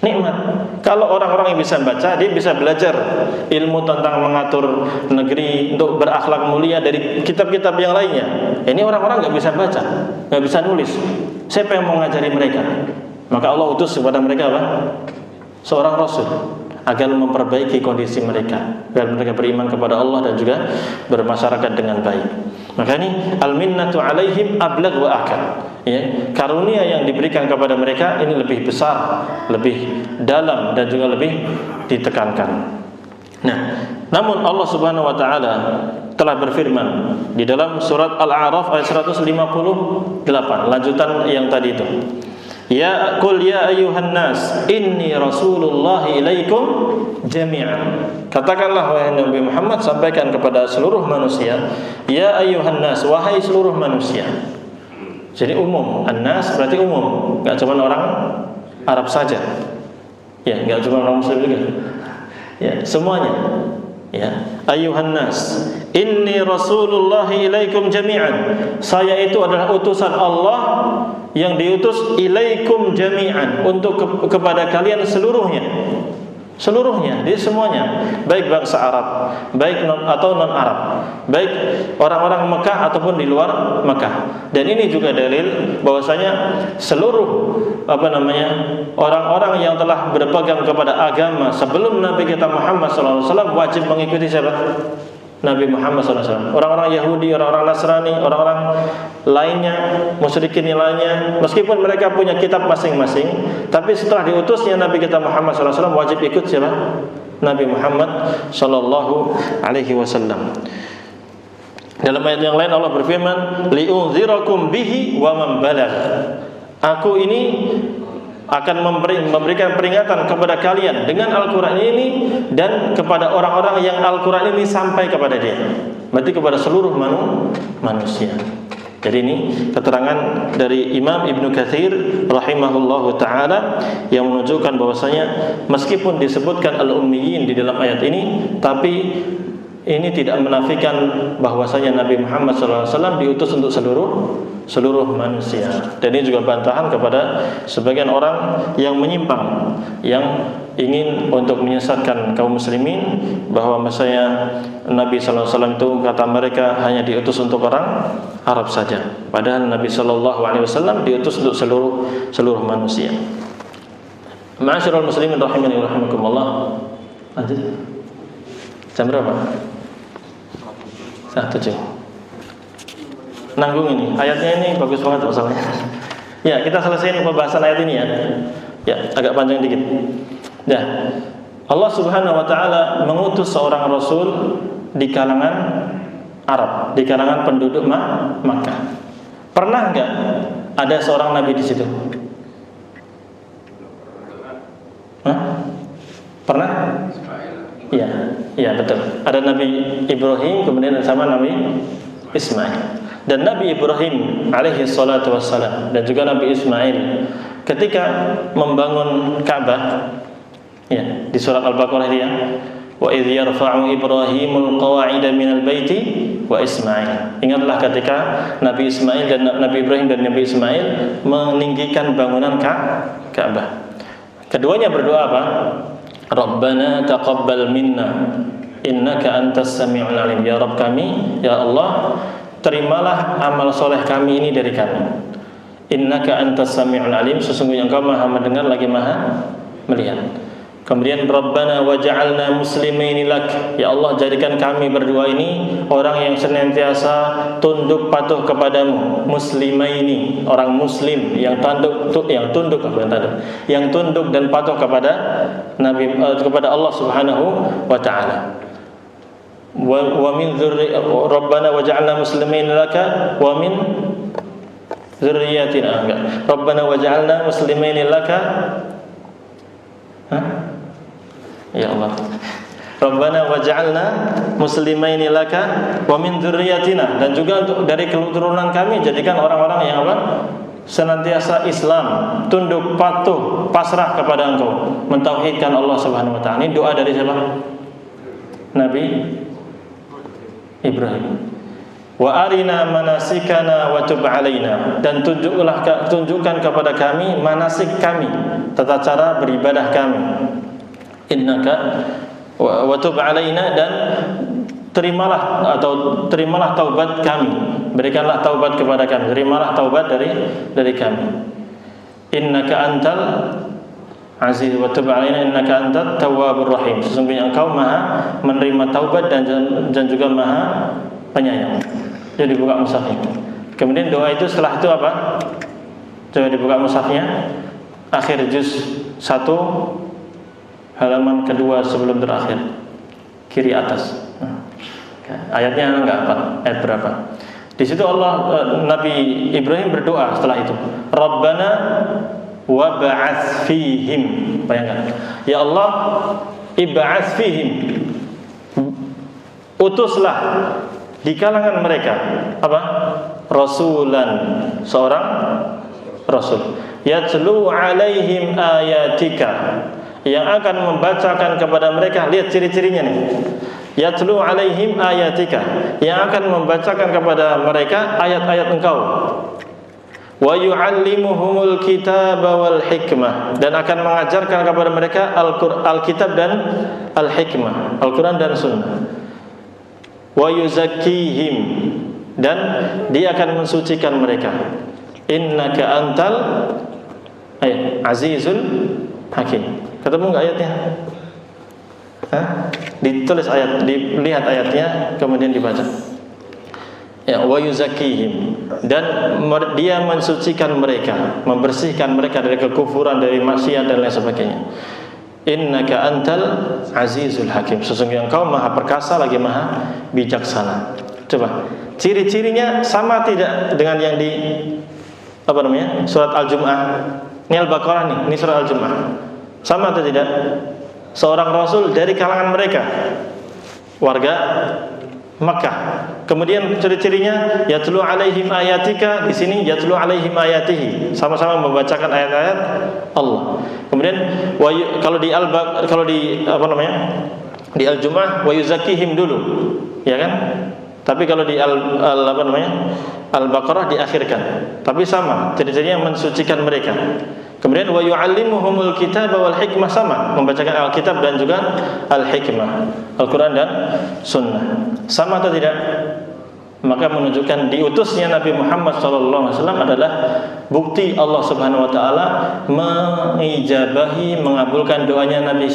A: Nikmat. Kalau orang-orang yang bisa baca, dia bisa belajar ilmu tentang mengatur negeri untuk berakhlak mulia dari kitab-kitab yang lainnya. Ini orang-orang nggak bisa baca, nggak bisa nulis. Siapa yang mau mengajari mereka? Maka Allah utus kepada mereka apa? Seorang rasul, agar memperbaiki kondisi mereka, agar mereka beriman kepada Allah dan juga bermasyarakat dengan baik. Maka ini al-minnatu 'alaihim ablagh wa akad. Ya, karunia yang diberikan kepada mereka ini lebih besar, lebih dalam dan juga lebih ditekankan. Nah, namun Allah Subhanahu wa taala telah berfirman di dalam surat Al-A'raf ayat 158, lanjutan yang tadi itu. Ya qul ya ayyuhan nas inni rasulullah ilaikum jami'an. Katakanlah wahai Nabi Muhammad, sampaikan kepada seluruh manusia, ya ayyuhan nas, wahai seluruh manusia. Jadi umum, an-nas berarti umum, enggak cuma orang Arab saja. Ya, enggak cuma orang muslim juga. Ya, semuanya. Ya, ayyuhan nas inni rasulullah ilaikum jami'an. Saya itu adalah utusan Allah yang diutus ilaikum jami'an, untuk kepada kalian seluruhnya. Seluruhnya, jadi semuanya, baik bangsa Arab, baik atau non Arab, baik orang-orang Mekah ataupun di luar Mekah. Dan ini juga dalil bahwasanya seluruh orang-orang yang telah berpegang kepada agama sebelum Nabi kita Muhammad SAW wajib mengikuti siapa? Nabi Muhammad SAW. Orang-orang Yahudi, orang-orang Nasrani, orang-orang lainnya, musyrikin lainnya, meskipun mereka punya kitab masing-masing, tapi setelah diutusnya Nabi kita Muhammad SAW wajib ikut siapa? Nabi Muhammad sallallahu alaihi wasallam. Dalam ayat yang lain Allah berfirman, li'unzirakum bihi wa man balagh. Aku ini akan memberikan peringatan kepada kalian dengan Al-Quran ini dan kepada orang-orang yang Al-Quran ini sampai kepada dia. Berarti kepada seluruh manusia. Jadi ini keterangan dari Imam Ibnu Katsir rahimahullahu taala yang menunjukkan bahwasanya meskipun disebutkan al-ummiyin di dalam ayat ini, tapi ini tidak menafikan bahwasanya Nabi Muhammad SAW diutus untuk seluruh manusia. Dan ini juga bantahan kepada sebagian orang yang menyimpang, yang ingin untuk menyesatkan kaum muslimin bahwa misalnya Nabi SAW itu kata mereka hanya diutus untuk orang Arab saja. Padahal Nabi SAW diutus untuk seluruh manusia. Ma'asyiral muslimin rahimani wa rahimakumullah. Lanjut. Jam berapa? 7. Nanggung ini. Ayatnya ini bagus banget masalahnya. Ya, kita selesaiin pembahasan ayat ini ya. Ya, agak panjang dikit. Ya. Allah Subhanahu wa taala mengutus seorang rasul di kalangan Arab, di kalangan penduduk Makkah. Pernah enggak ada seorang nabi di situ? Hah? Pernah? Iya, iya betul. Ada Nabi Ibrahim, kemudian sama Nabi Ismail. Dan Nabi Ibrahim alaihi salatu wassalam dan juga Nabi Ismail ketika membangun Ka'bah, ya, di surat Al-Baqarah dia, wa idz yarfa'u Ibrahimul qawa'ida minal baiti wa Ismail. Ingatlah ketika Nabi Ismail dan Nabi Ibrahim dan Nabi Ismail meninggikan bangunan Ka'bah. Keduanya berdoa apa? Rabbana taqabbal minna innaka antas sami'ul alim. Ya Rabb kami, ya Allah, terimalah amal soleh kami ini dari kami. Innaka antas sami'ul alim, sesungguhnya Engkau Maha mendengar lagi Maha melihat. Kemudian Rabbana waj'alna muslimaini lak. Ya Allah, jadikan kami berdua ini orang yang senantiasa tunduk patuh kepadamu. Muslimaini, orang muslim yang tunduk dan patuh kepada Nabi, kepada Allah Subhanahu wa taala. Wa min Rabbana waj'alna muslimaini laka wa min dzurriyyatina. Rabbana waj'alna muslimaini laka. Ya Allah, Rabbana waj'alna muslimaini laka wa min dzurriyyatina, dan juga untuk dari keturunan kami jadikan orang-orang yang apa? Senantiasa Islam, tunduk patuh, pasrah kepada Engkau, mentauhidkan Allah Subhanahu wa taala. Ini doa dari siapa? Nabi Ibrahim. Wa arina manasikana wa tub alaina, dan tunjukkan kepada kami manasik kami, tata cara beribadah kami. Innaka wa tub alaina, dan terimalah taubat kami, berikanlah taubat kepada kami, terimalah taubat dari kami. Innaka antal aziz wa tub alaina innaka antat tawwabur rahim, sesungguhnya Engkau Maha menerima taubat dan juga Maha penyayang. Jadi buka mushafnya. Kemudian doa itu setelah itu apa? Coba dibuka mushafnya, akhir juz 1 halaman kedua sebelum terakhir, kiri atas. Ayatnya enggak apa? Ayat berapa? Di situ Nabi Ibrahim berdoa setelah itu. Rabbana wa ba'ats fihim. Bayangkan. Ya Allah, ib'ats fihim. Utuslah di kalangan mereka apa? Rasulan, seorang rasul. Yatlu alaihim ayatika, yang akan membacakan kepada mereka. Lihat ciri-cirinya nih. Yatlu alaihim ayatika, yang akan membacakan kepada mereka ayat-ayat Engkau. Wa yu'allimuhumul kitaba wal hikmah, dan akan mengajarkan kepada mereka Alkitab dan Al-Hikmah, Al-Quran dan Sunnah. Wa yuzakkihim, dan dia akan mensucikan mereka. Innaka antal azizul hakim. Ketemu enggak ayatnya? Ditulis ayat, dilihat ayatnya, kemudian dibaca. Ya, wa yuzakkihim, dan dia mensucikan mereka, membersihkan mereka dari kekufuran, dari maksiat dan lain sebagainya. innaka antal azizul hakim. Sesungguhnya engkau maha perkasa lagi maha bijaksana. Coba, ciri-cirinya sama tidak dengan yang di surat Al-Jumu'ah? Ini Al-Baqarah nih, ini surat Al-Jumu'ah. Sama atau tidak? Seorang rasul dari kalangan mereka, warga Makkah. Kemudian ciri-cirinya yatlu alaihim ayatika, di sini yatlu alaihim ayatihi, sama-sama membacakan ayat-ayat Allah. Kemudian kalau di Al-Jumu'ah wa yuzakkihim dulu, ya kan? Tapi kalau di Al-Baqarah diakhirkan. Tapi sama, ciri-cirinya mensucikan mereka. Kemudian wa yu'allimuhumul kitaba wal hikmah, sama, membacakan Alkitab dan juga Al-Hikmah, Al-Quran dan Sunnah. Sama atau tidak? Maka menunjukkan diutusnya Nabi Muhammad SAW adalah bukti Allah Subhanahu Wa Taala mengijabahi, mengabulkan doanya Nabi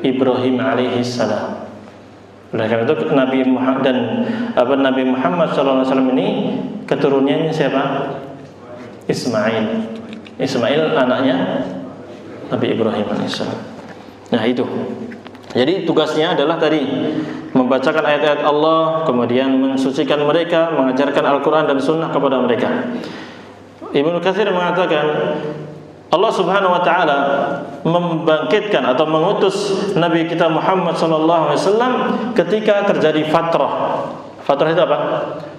A: Ibrahim alaihissalam. Oleh karena itu Nabi Muhammad SAW ini keturunannya siapa? Ismail anaknya Nabi Ibrahim alaihissalam. Nah itu. Jadi tugasnya adalah tadi membacakan ayat-ayat Allah, kemudian mensucikan mereka, mengajarkan Al-Quran dan Sunnah kepada mereka. Ibnu Katsir mengatakan Allah Subhanahu Wa Taala membangkitkan atau mengutus Nabi kita Muhammad SAW ketika terjadi fatrah. Fatrah itu apa?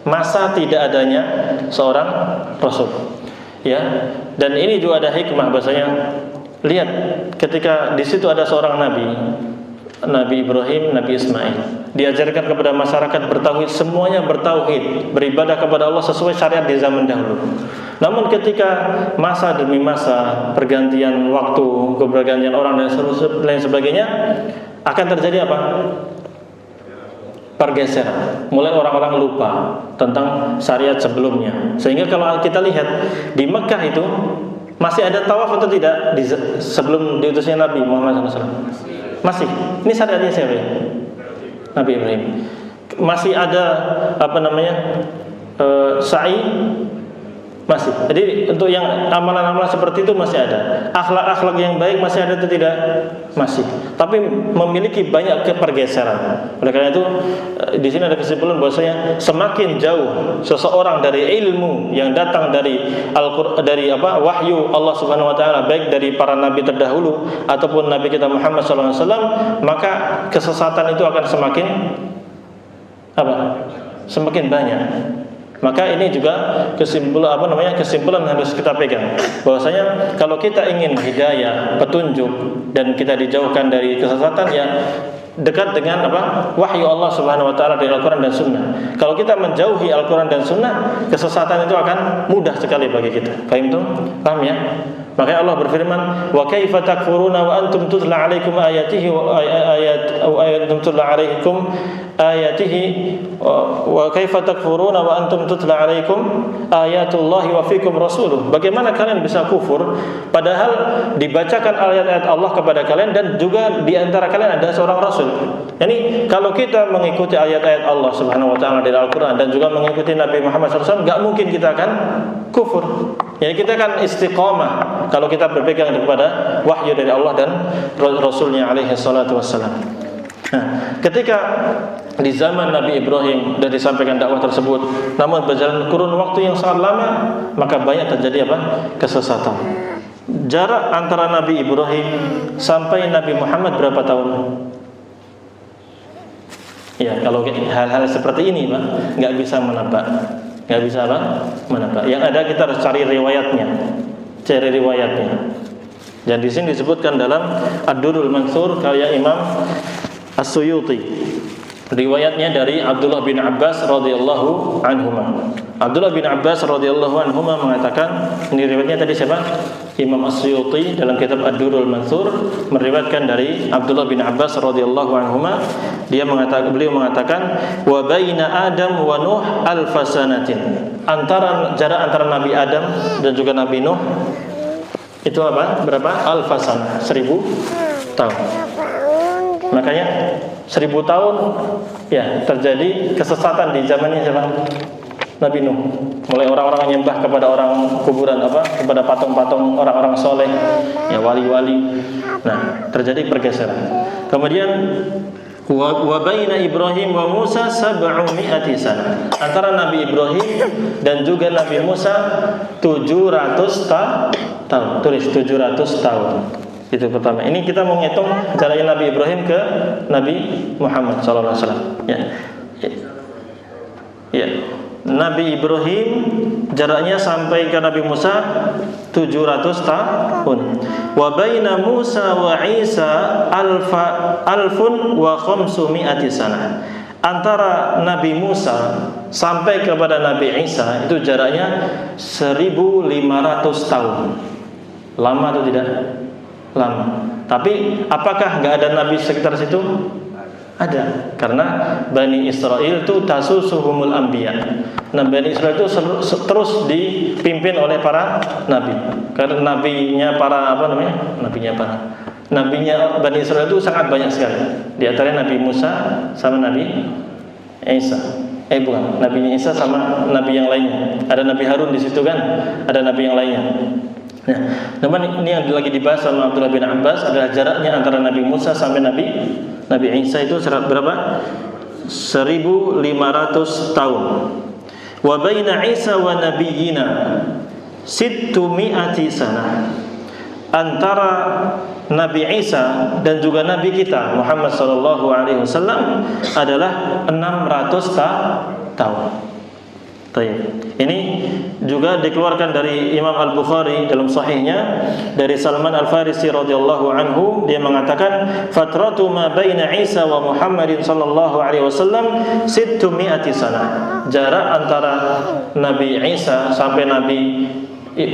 A: Masa tidak adanya seorang Rasul. Ya, dan ini juga ada hikmah bahasanya. Lihat, ketika di situ ada seorang Nabi Ibrahim, Nabi Ismail, diajarkan kepada masyarakat bertauhid, semuanya bertauhid, beribadah kepada Allah sesuai syariat di zaman dahulu. Namun ketika masa demi masa, pergantian waktu, kebergantian orang dan lain sebagainya, akan terjadi apa? Pergeseran. Mulai orang-orang lupa tentang syariat sebelumnya. Sehingga kalau kita lihat di Mekah itu masih ada tawaf atau tidak sebelum diutusnya Nabi Muhammad SAW? Masih. Ini syariatnya siapa ya? Nabi Ibrahim. Masih ada sa'i? Masih. Jadi untuk yang amalan-amalan seperti itu masih ada. Akhlak-akhlak yang baik masih ada atau tidak? Masih. Tapi memiliki banyak kepergeseran. Oleh karena itu di sini ada kesimpulan bahwasanya semakin jauh seseorang dari ilmu yang datang dari wahyu Allah Subhanahu Wa Taala, baik dari para nabi terdahulu ataupun Nabi kita Muhammad SAW, maka kesesatan itu akan semakin banyak. Maka ini juga kesimpulan harus kita pegang, bahwasanya kalau kita ingin hidayah, petunjuk, dan kita dijauhkan dari kesesatan, ya dekat dengan wahyu Allah Subhanahu Wa Taala dari Al-Quran dan Sunnah. Kalau kita menjauhi Al-Quran dan Sunnah, kesesatan itu akan mudah sekali bagi kita. Paham ya? Makanya Allah berfirman, wa kaifa takfuruna wa antum tutla alaikum ayatihi wa kaifa takfuruna wa antum tutla alaikum ayatullahi wa fikum rasuluh. Bagaimana kalian bisa kufur padahal dibacakan ayat-ayat Allah kepada kalian dan juga di antara kalian ada seorang rasul. Yani kalau kita mengikuti ayat-ayat Allah Subhanahu Wa Taala dari Al-Quran dan juga mengikuti Nabi Muhammad SAW, enggak mungkin kita akan kufur. Yani kita akan istiqamah kalau kita berpegang kepada wahyu dari Allah dan Rasulnya alaihi salatu wassalam. Nah, ketika di zaman Nabi Ibrahim sudah disampaikan dakwah tersebut, namun berjalan kurun waktu yang sangat lama, maka banyak terjadi kesesatan. Jarak antara Nabi Ibrahim sampai Nabi Muhammad berapa tahun? Ya, kalau hal-hal seperti ini, Pak, nggak bisa menebak. Yang ada kita harus cari riwayatnya. Dan di sini disebutkan dalam Ad-Durrul Mansur karya Imam As-Suyuti. Riwayatnya dari Abdullah bin Abbas radhiyallahu anhuma. Abdullah bin Abbas radhiyallahu anhuma mengatakan, ini riwayatnya tadi siapa? Imam As-Suyuti dalam kitab Ad-Durrul Mansur meriwayatkan dari Abdullah bin Abbas radhiyallahu anhuma, beliau mengatakan wa baina Adam wa Nuh alfasanatin. Jarak antara Nabi Adam dan juga Nabi Nuh itu berapa? Alfasanah, 1000 tahun. Makanya 1000 tahun ya terjadi kesesatan di zamannya siapa? Nabi Nuh. Mulai orang-orang nyembah kepada orang kuburan kepada patung-patung orang-orang soleh, ya wali-wali. Nah, terjadi pergeseran. Kemudian wa baina Ibrahim wa Musa 700 sana. Antara Nabi Ibrahim dan juga Nabi Musa 700 tahun. Tulis 700 tahun. Itu pertama. Ini kita mau ngitung jaraknya Nabi Ibrahim ke Nabi Muhammad sallallahu alaihi wasallam. Ya. Nabi Ibrahim jaraknya sampai ke Nabi Musa 700 tahun. Wa baina Musa wa Isa alfun wa khamsumi'ati sana. Antara Nabi Musa sampai kepada Nabi Isa itu jaraknya 1500 tahun. Lama atau tidak? Lama. Tapi apakah enggak ada nabi sekitar situ? Ada, karena Bani Israel itu tasusuhumul anbiya. Nah, Bani Israel itu terus dipimpin oleh para nabi. Karena nabinya Bani Israel itu sangat banyak sekali. Di antaranya Nabi Musa sama Nabi Isa. Bukan, Nabi Isa sama nabi yang lainnya. Ada Nabi Harun di situ kan? Ada nabi yang lainnya. Nah, namun ini yang lagi dibahas sama Abdullah bin Abbas adalah jaraknya antara Nabi Musa sampai Nabi Isa itu berapa? 1500 tahun. Wa baina Isa wa nabiyyina 600 sana. Antara Nabi Isa dan juga Nabi kita Muhammad sallallahu alaihi wasallam adalah 600 tahun. Ini juga dikeluarkan dari Imam Al-Bukhari dalam sahihnya dari Salman Al-Farisi radhiyallahu anhu, dia mengatakan fatratu ma baina Isa wa Muhammadin sallallahu alaihi wasallam 600 sana. Jarak antara Nabi Isa sampai Nabi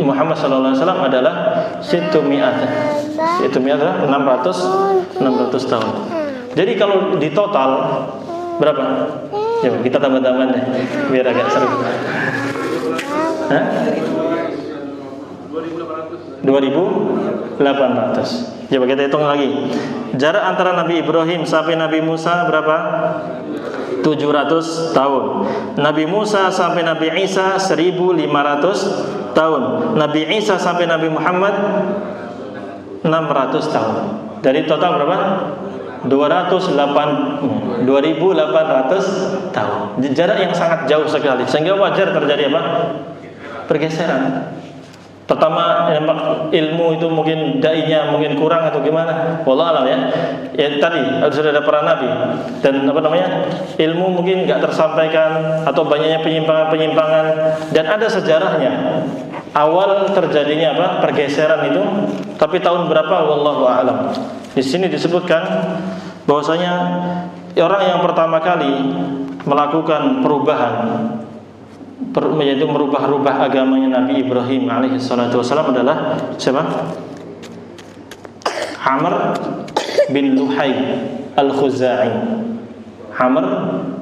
A: Muhammad sallallahu alaihi wasallam adalah 600 tahun. Jadi kalau di total berapa? Ya, kita tambah-tambah deh biar agak seru. 2.800. Coba kita hitung lagi. Jarak antara Nabi Ibrahim sampai Nabi Musa berapa? 700 tahun. Nabi Musa sampai Nabi Isa 1.500 tahun. Nabi Isa sampai Nabi Muhammad 600 tahun. Dari total berapa? 2.800 tahun. Jarak yang sangat jauh sekali, sehingga wajar terjadi apa? Pergeseran. Pertama, ilmu itu mungkin dai-nya mungkin kurang atau gimana? Wallah alam ya. Ya tadi sudah ada para nabi dan ilmu mungkin nggak tersampaikan atau banyaknya penyimpangan dan ada sejarahnya. Awal terjadinya pergeseran itu, tapi tahun berapa? Wallahu a'lam. Di sini disebutkan bahwasanya orang yang pertama kali melakukan perubahan, yaitu merubah agamanya Nabi Ibrahim alaihi salatu wasallam adalah siapa? Amr bin Luhai al-Khuzai. Amr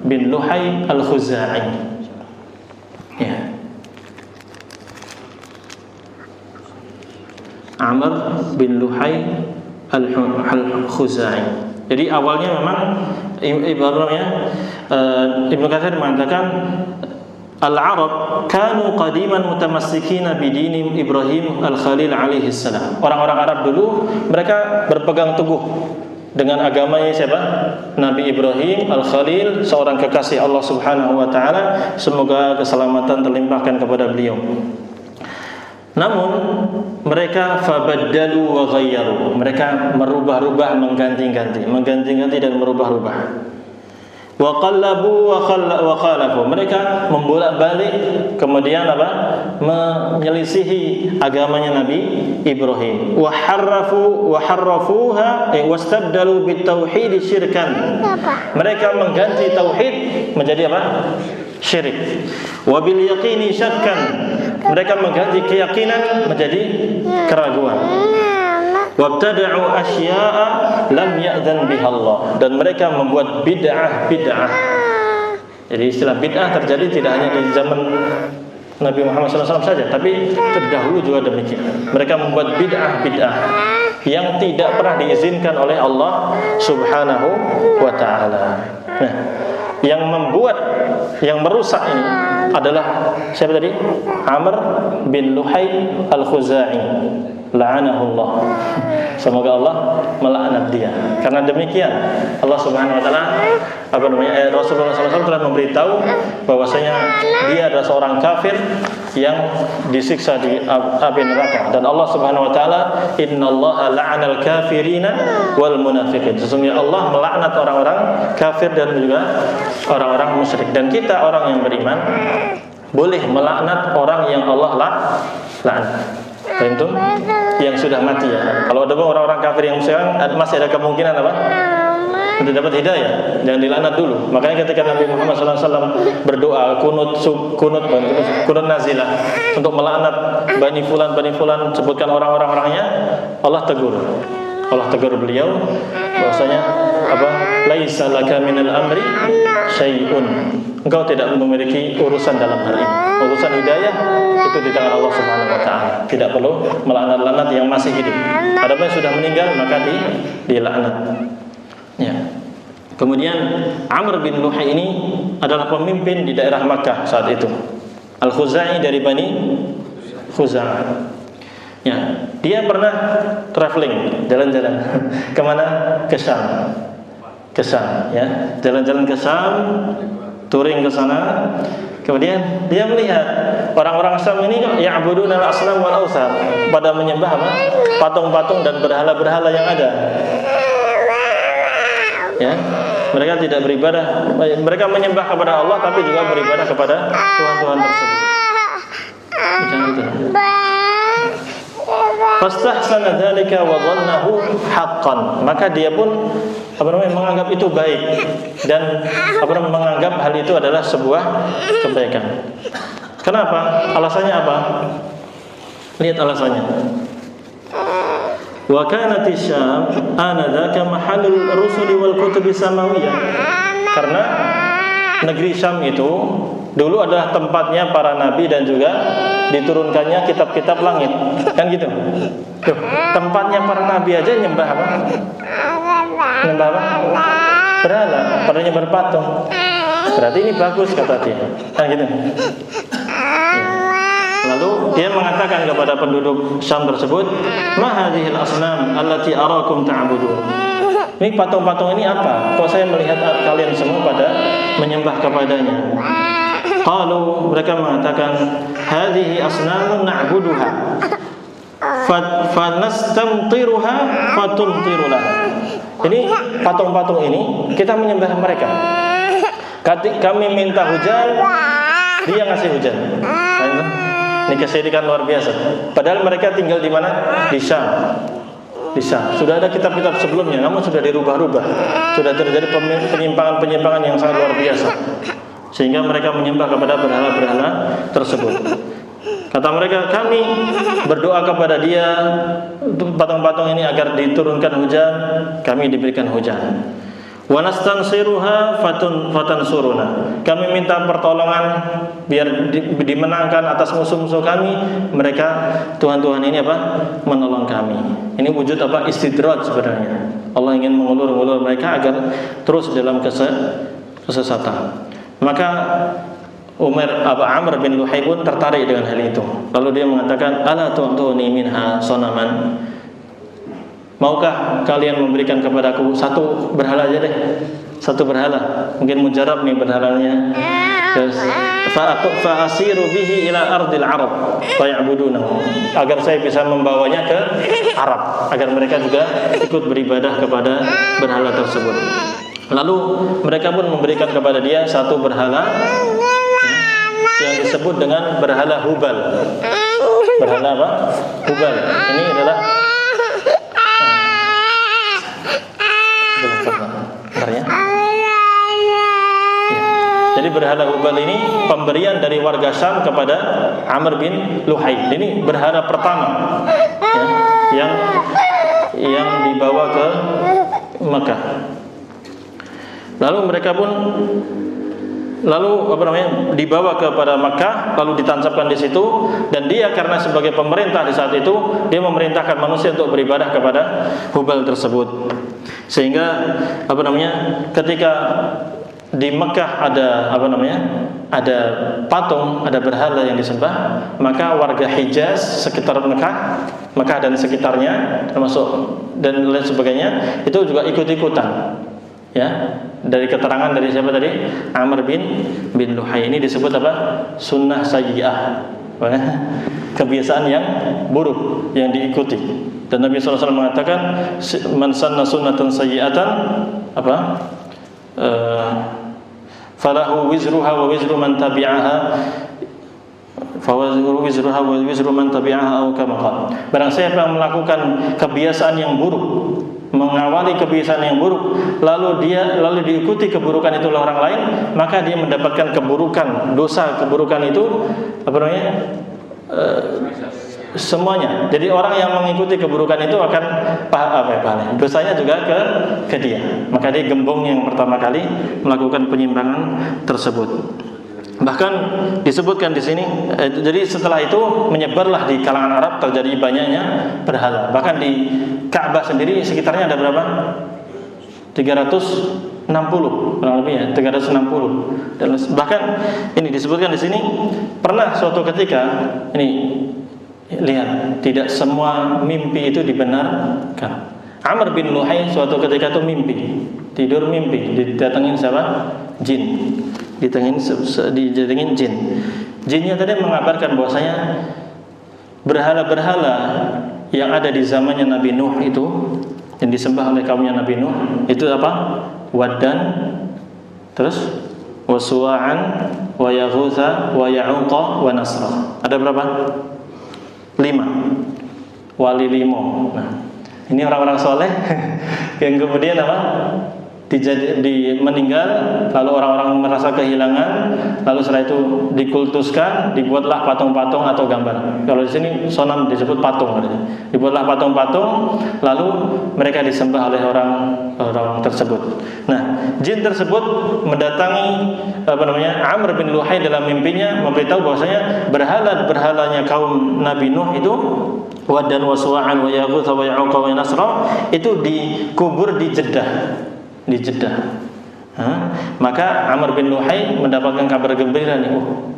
A: bin Luhai al-Khuzai. Ya. Amr bin Luhai al-Khuzai. Jadi awalnya memang Ibnu Katsir mengatakan Al-Arab kanu qadiman mutamassikina bidini Ibrahim al-Khalil alaihi salam. Orang-orang Arab dulu mereka berpegang teguh dengan agamanya siapa? Nabi Ibrahim al-Khalil, seorang kekasih Allah Subhanahu wa taala, semoga keselamatan terlimpahkan kepada beliau. Namun mereka fabaddalu wa ghayyaru. Mereka merubah-rubah, mengganti-ganti dan merubah-rubah. Wa qallabu wa khalafu. Mereka membolak-balik kemudian menyelisihi agamanya Nabi Ibrahim. Wa harrafuha wastabdalu bitauhid syirkan. Mereka mengganti tauhid menjadi syirik. Wa bil yaqini syakkan. Mereka mengganti keyakinan menjadi keraguan. Wabtada'u asya'a lam ya'dzan biha Allah. Dan mereka membuat bid'ah. Jadi istilah bid'ah terjadi tidak hanya di zaman Nabi Muhammad SAW saja, tapi terdahulu juga demikian. Mereka membuat bid'ah yang tidak pernah diizinkan oleh Allah Subhanahu wa ta'ala. Nah, yang membuat, yang merusak ini adalah siapa tadi? Amr bin Luhai Al-Khuzai, la'anahullah. Semoga Allah melaknat dia. Karena demikian Allah Subhanahu wa taala Rasulullah SAW telah memberitahu bahwasanya dia adalah seorang kafir yang disiksa di api neraka. Dan Allah Subhanahu wa taala, innallaha la'anal kafirina wal munafiqin. Sesungguhnya Allah melaknat orang-orang kafir dan juga orang-orang musyrik. Dan kita orang yang beriman boleh melaknat orang yang Allah laknat. Tentu yang sudah mati ya. Kalau ada orang-orang kafir yang sekarang masih ada kemungkinan apa? Untuk dapat hidayah, jangan dilaknat dulu. Makanya ketika Nabi Muhammad SAW berdoa kunut nazilah untuk melaknat Bani Fulan sebutkan orang-orangnya, Allah tegur beliau bahwasanya apa? Laisa laka minal amri syai'un. Engkau tidak memiliki urusan dalam hal ini. Urusan hidayah itu di tangan Allah Subhanahu wa taala. Tidak perlu melaknat yang masih hidup. Adapun yang sudah meninggal maka dilaknat. Ya. Kemudian Amr bin Luhai ini adalah pemimpin di daerah Makkah saat itu. Al-Khuzai dari Bani Khuza'ah. Ya, dia pernah traveling, jalan-jalan kemana? Ke Syam, ya, jalan-jalan ke Syam, touring ke sana. Kemudian dia melihat orang-orang Syam ini ya'buduna al-asnam wal awthan, pada menyembah apa? Patung-patung dan berhala-berhala yang ada. Ya, mereka tidak beribadah, mereka menyembah kepada Allah tapi juga beribadah kepada tuhan-tuhan tersebut. Jangan itu. Fastahsana dzalika wa dhannahu haqqan. Maka dia pun menganggap itu baik dan menganggap hal itu adalah sebuah kebaikan. Kenapa? Alasannya apa? Lihat alasannya. Wa kanat Syam anadzaka mahallul rusuli wal kutubi samawiyah. Karena negeri Syam itu dulu adalah tempatnya para nabi dan juga diturunkannya kitab-kitab langit. Kan gitu. Tuh, tempatnya para nabi aja nyembah apa? Nyembah apa? Berhala, pada nyembah patung. Berarti ini bagus kata dia. Kan gitu. Lalu dia mengatakan kepada penduduk Syam tersebut, "Ma hadhil asnam allati arakum ta'budun." Ini patung-patung ini apa? Kok saya melihat kalian semua pada menyembah kepadanya? Qalu, mereka mengatakan, "Hadhihi asnamun na'buduha fanastamtiruha fatumtiru lana." Ini patung-patung ini kita menyembah mereka. Kami minta hujan, dia ngasih hujan. Ini kesedihan luar biasa. Padahal mereka tinggal di mana? Di Syam. Sudah ada kitab-kitab sebelumnya, namun sudah dirubah-rubah. Sudah terjadi penyimpangan-penyimpangan yang sangat luar biasa, sehingga mereka menyembah kepada berhala-berhala tersebut. Kata mereka, kami berdoa kepada dia, patung-patung ini agar diturunkan hujan, kami diberikan hujan. Wa nastansiruha fatansuruna. Kami minta pertolongan biar dimenangkan atas musuh-musuh kami, mereka tuhan-tuhan ini menolong kami. Ini wujud istidraj sebenarnya. Allah ingin mengulur-ulur mereka agar terus dalam kesesatan. Maka Amr bin Luhai pun tertarik dengan hal itu. Lalu dia mengatakan, "Ala tu'tuni minha sanaman?" Maukah kalian memberikan kepadaku satu berhala aja deh, satu berhala, mungkin mujarab nih berhalanya. Fa'asiru bihi ila ardil Arab faya'budunahu, agar saya bisa membawanya ke Arab, agar mereka juga ikut beribadah kepada berhala tersebut. Lalu mereka pun memberikan kepada dia satu berhala yang disebut dengan berhala Hubal. Berhala apa? Hubal. Ini adalah ya. Jadi berhala Hubal ini pemberian dari warga Syam kepada Amr bin Luhai. Ini berhala pertama ya, yang dibawa ke Mekah. Lalu mereka pun dibawa kepada Makkah, lalu ditancapkan di situ, dan dia karena sebagai pemerintah di saat itu, dia memerintahkan manusia untuk beribadah kepada Hubal tersebut. Sehingga ketika di Mekah ada ada patung, ada berhala yang disembah, maka warga Hijaz sekitar Mekah dan sekitarnya termasuk dan lain sebagainya itu juga ikut-ikutan. Ya, dari keterangan dari siapa tadi? Amr bin Luhai, ini disebut apa? Sunnah sayyi'ah. Kebiasaan yang buruk yang diikuti. Dan Nabi SAW mengatakan, man sanna sunnatan sayyi'atan falahu wizruha wa wizru man tabi'aha atau kama qala. Barang siapa yang melakukan kebiasaan yang buruk, mengawali kebiasaan yang buruk, lalu diikuti keburukan itu oleh orang lain, maka dia mendapatkan keburukan, dosa keburukan itu semuanya. Jadi orang yang mengikuti keburukan itu akan pahala. Dosanya juga ke dia. Maka dia gembong yang pertama kali melakukan penyimpangan tersebut. Bahkan disebutkan di sini, jadi setelah itu menyebarlah di kalangan Arab, terjadi banyaknya berhala. Bahkan di Ka'bah sendiri sekitarnya ada berapa? 360 kurang lebih ya, 360. Dan bahkan ini disebutkan di sini, pernah suatu ketika ini, lihat, tidak semua mimpi itu dibenarkan. Amr bin Luhai suatu ketika itu tidur mimpi, didatengin siapa? Jin. Didatengin jin. Jinnya tadi mengabarkan bahwasanya berhala-berhala yang ada di zamannya Nabi Nuh itu, yang disembah oleh kaumnya Nabi Nuh, itu apa? Waddan, terus Wasuwa'an, wa Yaghutha, wa Ya'uqa, wa Nasra. Ada berapa? 5. Wali 5. Nah, ini orang-orang soleh yang kemudian apa? Meninggal, lalu orang-orang merasa kehilangan, lalu setelah itu dikultuskan, dibuatlah patung-patung atau gambar. Kalau di sini sonam disebut patung, dibuatlah patung-patung, lalu mereka disembah oleh orang tersebut. Nah, jin tersebut mendatangi Amr bin Luhai dalam mimpinya, memberitahu bahwasanya berhalanya kaum Nabi Nuh itu, Waddan wa Suwa'an wa Yaghutha wa Ya'uqa wa Nasra, itu dikubur di Jeddah. Maka Amr bin Luhai mendapatkan kabar gembira nih,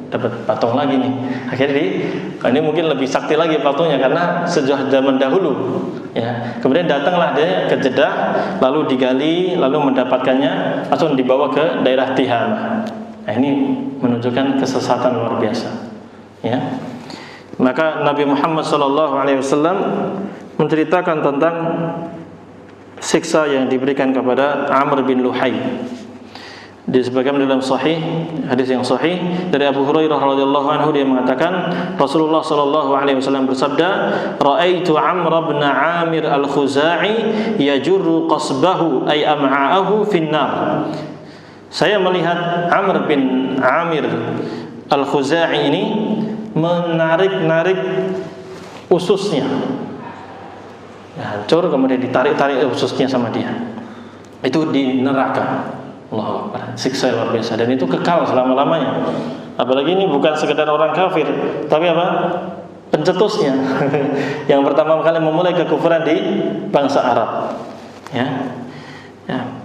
A: dapat patung lagi nih. Akhirnya ini mungkin lebih sakti lagi patungnya karena sejak zaman dahulu. Ya, kemudian datanglah dia ke Jeddah, lalu digali, lalu mendapatkannya, langsung dibawa ke daerah Tihamah. Nah, ini menunjukkan kesesatan luar biasa. Ya, maka Nabi Muhammad SAW menceritakan tentang siksa yang diberikan kepada Amr bin Luhai. Disebutkan dalam sahih, hadis yang sahih dari Abu Hurairah radhiyallahu anhu, dia mengatakan Rasulullah sallallahu alaihi wasallam bersabda, "Ra'aitu Amr bin Amir al-Khuzai yajurru qasbahu ay am'a'ahu fin nar." Saya melihat Amr bin Amir al-Khuzai ini menarik-narik ususnya. Hancur, kemudian ditarik-tarik ususnya sama dia. Itu di neraka. Allahu Akbar. Siksa luar biasa, dan itu kekal selama-lamanya. Apalagi ini bukan sekedar orang kafir, tapi apa? Pencetusnya. Yang pertama kali memulai kekufuran di bangsa Arab. Ya.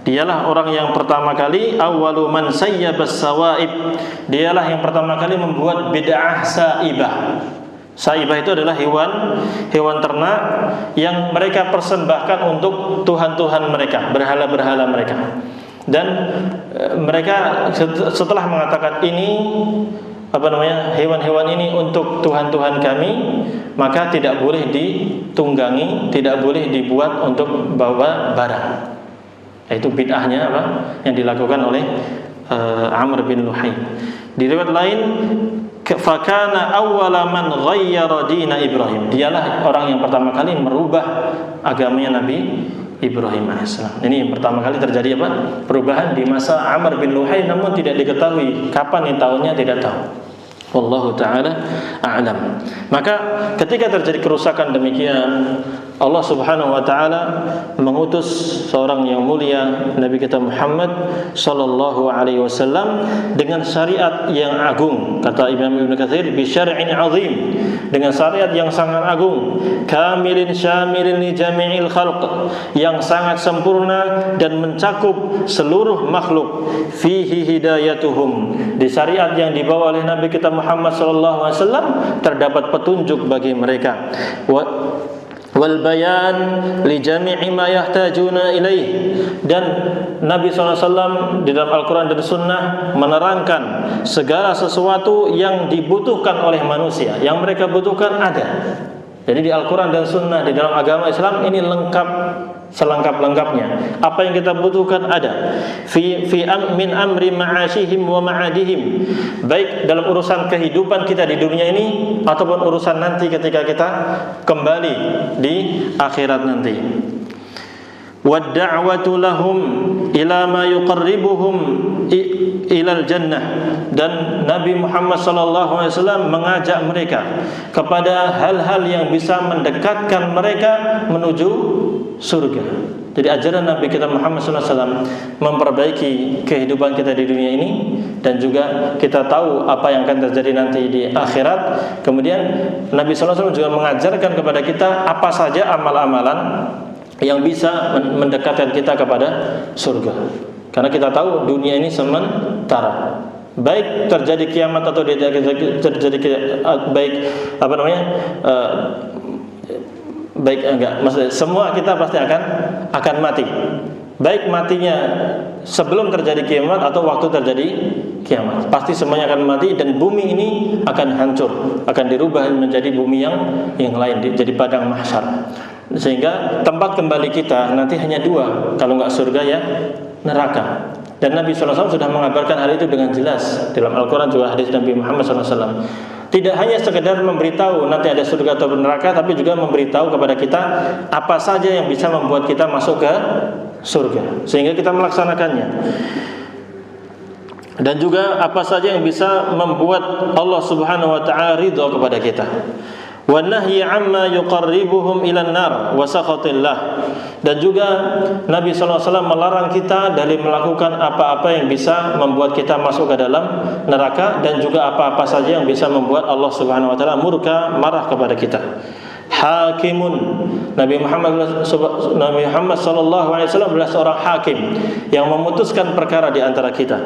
A: Dialah orang yang pertama kali awwalu man sayyabas sawaib. Dialah yang pertama kali membuat bid'ah saibah. Saibah itu adalah hewan ternak yang mereka persembahkan untuk tuhan-tuhan mereka, berhala-berhala mereka. Dan mereka setelah mengatakan ini hewan-hewan ini untuk tuhan-tuhan kami, maka tidak boleh ditunggangi, tidak boleh dibuat untuk bawa barang. Itu bid'ahnya yang dilakukan oleh Amr bin Luhai. Di riwayat lain, fakana awwala man ghayyara dina Ibrahim. Dialah orang yang pertama kali merubah agamanya Nabi Ibrahim alaihissalam. Ini yang pertama kali terjadi perubahan di masa Amr bin Luhai, namun tidak diketahui kapan nih tahunnya, tidak tahu. Wallahu taala a'lam. Maka ketika terjadi kerusakan demikian, Allah Subhanahu wa taala mengutus seorang yang mulia, Nabi kita Muhammad sallallahu alaihi wasallam, dengan syariat yang agung. Kata Imam Ibnu Katsir, bi syar'in 'azim, dengan syariat yang sangat agung, kamilin syamilin li jami'il khalq, yang sangat sempurna dan mencakup seluruh makhluk. Fihi hidayatuhum, di syariat yang dibawa oleh Nabi kita Muhammad sallallahu alaihi wasallam terdapat petunjuk bagi mereka. Wal bayan li jami'i ma yahtajuna ilaih, dan Nabi SAW di dalam Al-Quran dan Sunnah menerangkan segala sesuatu yang dibutuhkan oleh manusia, yang mereka butuhkan ada. Jadi di Al-Quran dan Sunnah, di dalam agama Islam ini lengkap, selengkap-lengkapnya. Apa yang kita butuhkan ada. Min amri ma'ashihim wa ma'adihim, baik dalam urusan kehidupan kita di dunia ini ataupun urusan nanti ketika kita kembali di akhirat nanti. Wadda'watu lahum ila ma yuqarribuhum ilal jannah, dan Nabi Muhammad sallallahu alaihi wasallam mengajak mereka kepada hal-hal yang bisa mendekatkan mereka menuju surga. Jadi ajaran Nabi kita Muhammad sallallahu alaihi wasallam memperbaiki kehidupan kita di dunia ini, dan juga kita tahu apa yang akan terjadi nanti di akhirat. Kemudian Nabi sallallahu alaihi wasallam juga mengajarkan kepada kita apa saja amal-amalan yang bisa mendekatkan kita kepada surga. Karena kita tahu dunia ini sementara. Baik terjadi kiamat atau tidak terjadi baik baik enggak, maksudnya semua kita pasti akan mati. Baik matinya sebelum terjadi kiamat atau waktu terjadi kiamat, pasti semuanya akan mati, dan bumi ini akan hancur, akan dirubah menjadi bumi yang lain, jadi padang mahsyar. Sehingga tempat kembali kita nanti hanya dua, kalau enggak surga ya neraka. Dan Nabi SAW sudah mengabarkan hal itu dengan jelas dalam Al-Quran, juga hadis Nabi Muhammad SAW. Tidak hanya sekedar memberitahu nanti ada surga atau neraka, tapi juga memberitahu kepada kita apa saja yang bisa membuat kita masuk ke surga, sehingga kita melaksanakannya. Dan juga apa saja yang bisa membuat Allah Subhanahu wa taala ridha kepada kita. Wa nahyi amma yuqarribuhum ilan nar wa sakhatillah, dan juga Nabi sallallahu alaihi wasallam melarang kita dari melakukan apa-apa yang bisa membuat kita masuk ke dalam neraka, dan juga apa-apa saja yang bisa membuat Allah Subhanahu wa taala murka, marah kepada kita. Hakimun, Nabi Muhammad sallallahu alaihi wasallam adalah seorang hakim yang memutuskan perkara di antara kita.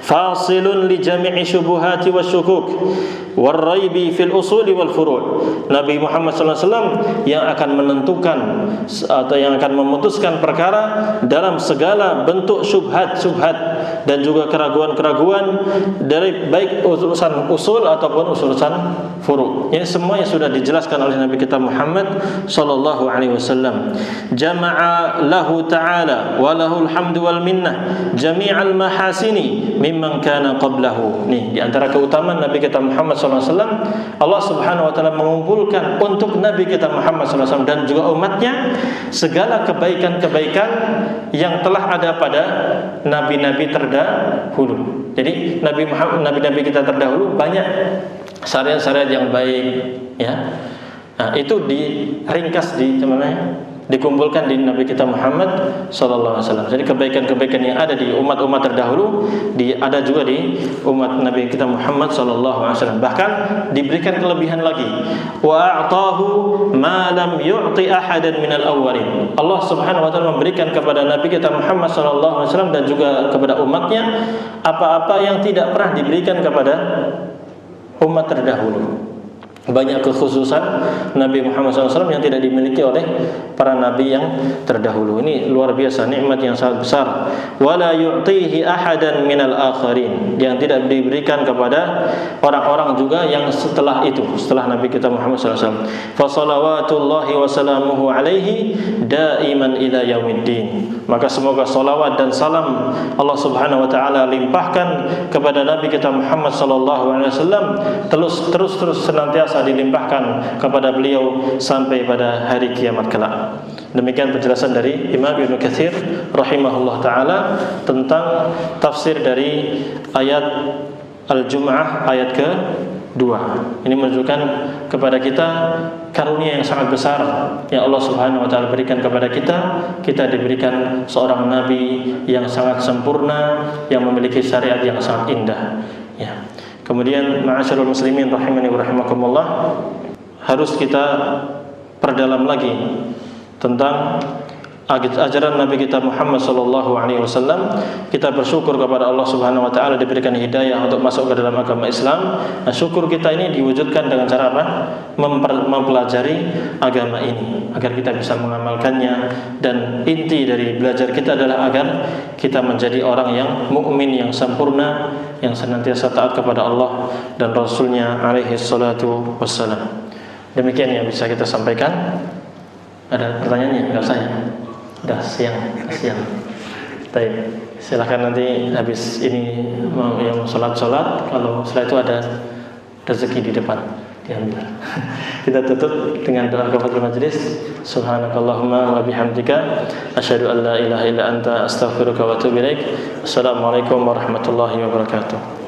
A: Fasilun li jami'i syubuhati wasyukuk warraibi fil usuli wal furu'. Nabi Muhammad sallallahu alaihi wasallam yang akan menentukan atau yang akan memutuskan perkara dalam segala bentuk syubhat-syubhat dan juga keraguan-keraguan dari baik urusan usul ataupun urusan furu'. Ini semuanya sudah dijelaskan oleh Nabi kita Muhammad sallallahu alaihi wasallam. Jama'a lahu ta'ala wa lahul hamdu wal minnah jami'al mahasini mimman kana qablahu. Nih di antara keutamaan Nabi kita Muhammad sallallahu alaihi wasallam, Allah Subhanahu wa taala mengumpulkan untuk Nabi kita Muhammad sallallahu alaihi wasallam dan juga umatnya segala kebaikan-kebaikan yang telah ada pada nabi-nabi terdahulu. Jadi nabi-nabi kita terdahulu banyak syariat-syariat yang baik, ya. Nah, itu diringkas dikumpulkan di Nabi kita Muhammad sallallahu alaihi wasallam. Jadi kebaikan-kebaikan yang ada di umat-umat terdahulu ada juga di umat Nabi kita Muhammad sallallahu alaihi wasallam. Bahkan diberikan kelebihan lagi. Wa a'tahu ma lam yu'ti ahadan minal awwalin. Allah Subhanahu wa taala memberikan kepada Nabi kita Muhammad sallallahu alaihi wasallam dan juga kepada umatnya apa-apa yang tidak pernah diberikan kepada umat terdahulu. Banyak kekhususan Nabi Muhammad SAW yang tidak dimiliki oleh para nabi yang terdahulu. Ini luar biasa, nikmat yang sangat besar. Wala yu'tihi ahadan minal akharin, yang tidak diberikan kepada orang-orang juga yang setelah itu, setelah Nabi kita Muhammad SAW. Fa salawatullahi wa salamuhu alaihi daiman ila yaumiddin. Maka semoga salawat dan salam Allah Subhanahu wa taala limpahkan kepada Nabi kita Muhammad sallallahu alaihi wasallam terus senantiasa dilimpahkan kepada beliau sampai pada hari kiamat kelak. Demikian penjelasan dari Imam Ibnu Katsir rahimahullah taala tentang tafsir dari ayat Al-Jumu'ah ayat Ini menunjukkan kepada kita karunia yang sangat besar yang Allah Subhanahu wa taala berikan kepada kita. Kita diberikan seorang nabi yang sangat sempurna, yang memiliki syariat yang sangat indah. Ya. Kemudian ma'asyiral muslimin rahimani wa rahimakumullah, harus kita perdalam lagi tentang ajaran Nabi kita Muhammad sallallahu alaihi wasallam. Kita bersyukur kepada Allah Subhanahu wa taala diberikan hidayah untuk masuk ke dalam agama Islam. Nah, syukur kita ini diwujudkan dengan cara apa? Mempelajari agama ini agar kita bisa mengamalkannya, dan inti dari belajar kita adalah agar kita menjadi orang yang mukmin yang sempurna, yang senantiasa taat kepada Allah dan Rasulnya alaihi salatu wassalam. Demikian yang bisa kita sampaikan. Ada pertanyaannya? Enggak usah ya? Udah siang. Baik, silakan nanti habis ini mau yang sholat. Kalau setelah itu ada rezeki di depan diambil. Kita tutup dengan doa kafaratul majelis. Subhanakallahumma wa bihamdika asyhadu an la ilaha illa anta astaghfiruka wa atubu ilaik. Assalamualaikum warahmatullahi wabarakatuh.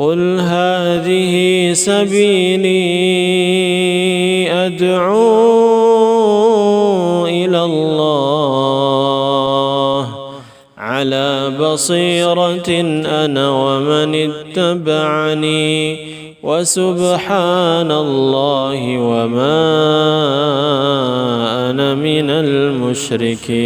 A: قل هذه سبيلي أدعو إلى الله على بصيرة أنا ومن اتبعني وسبحان الله وما أنا من المشركين.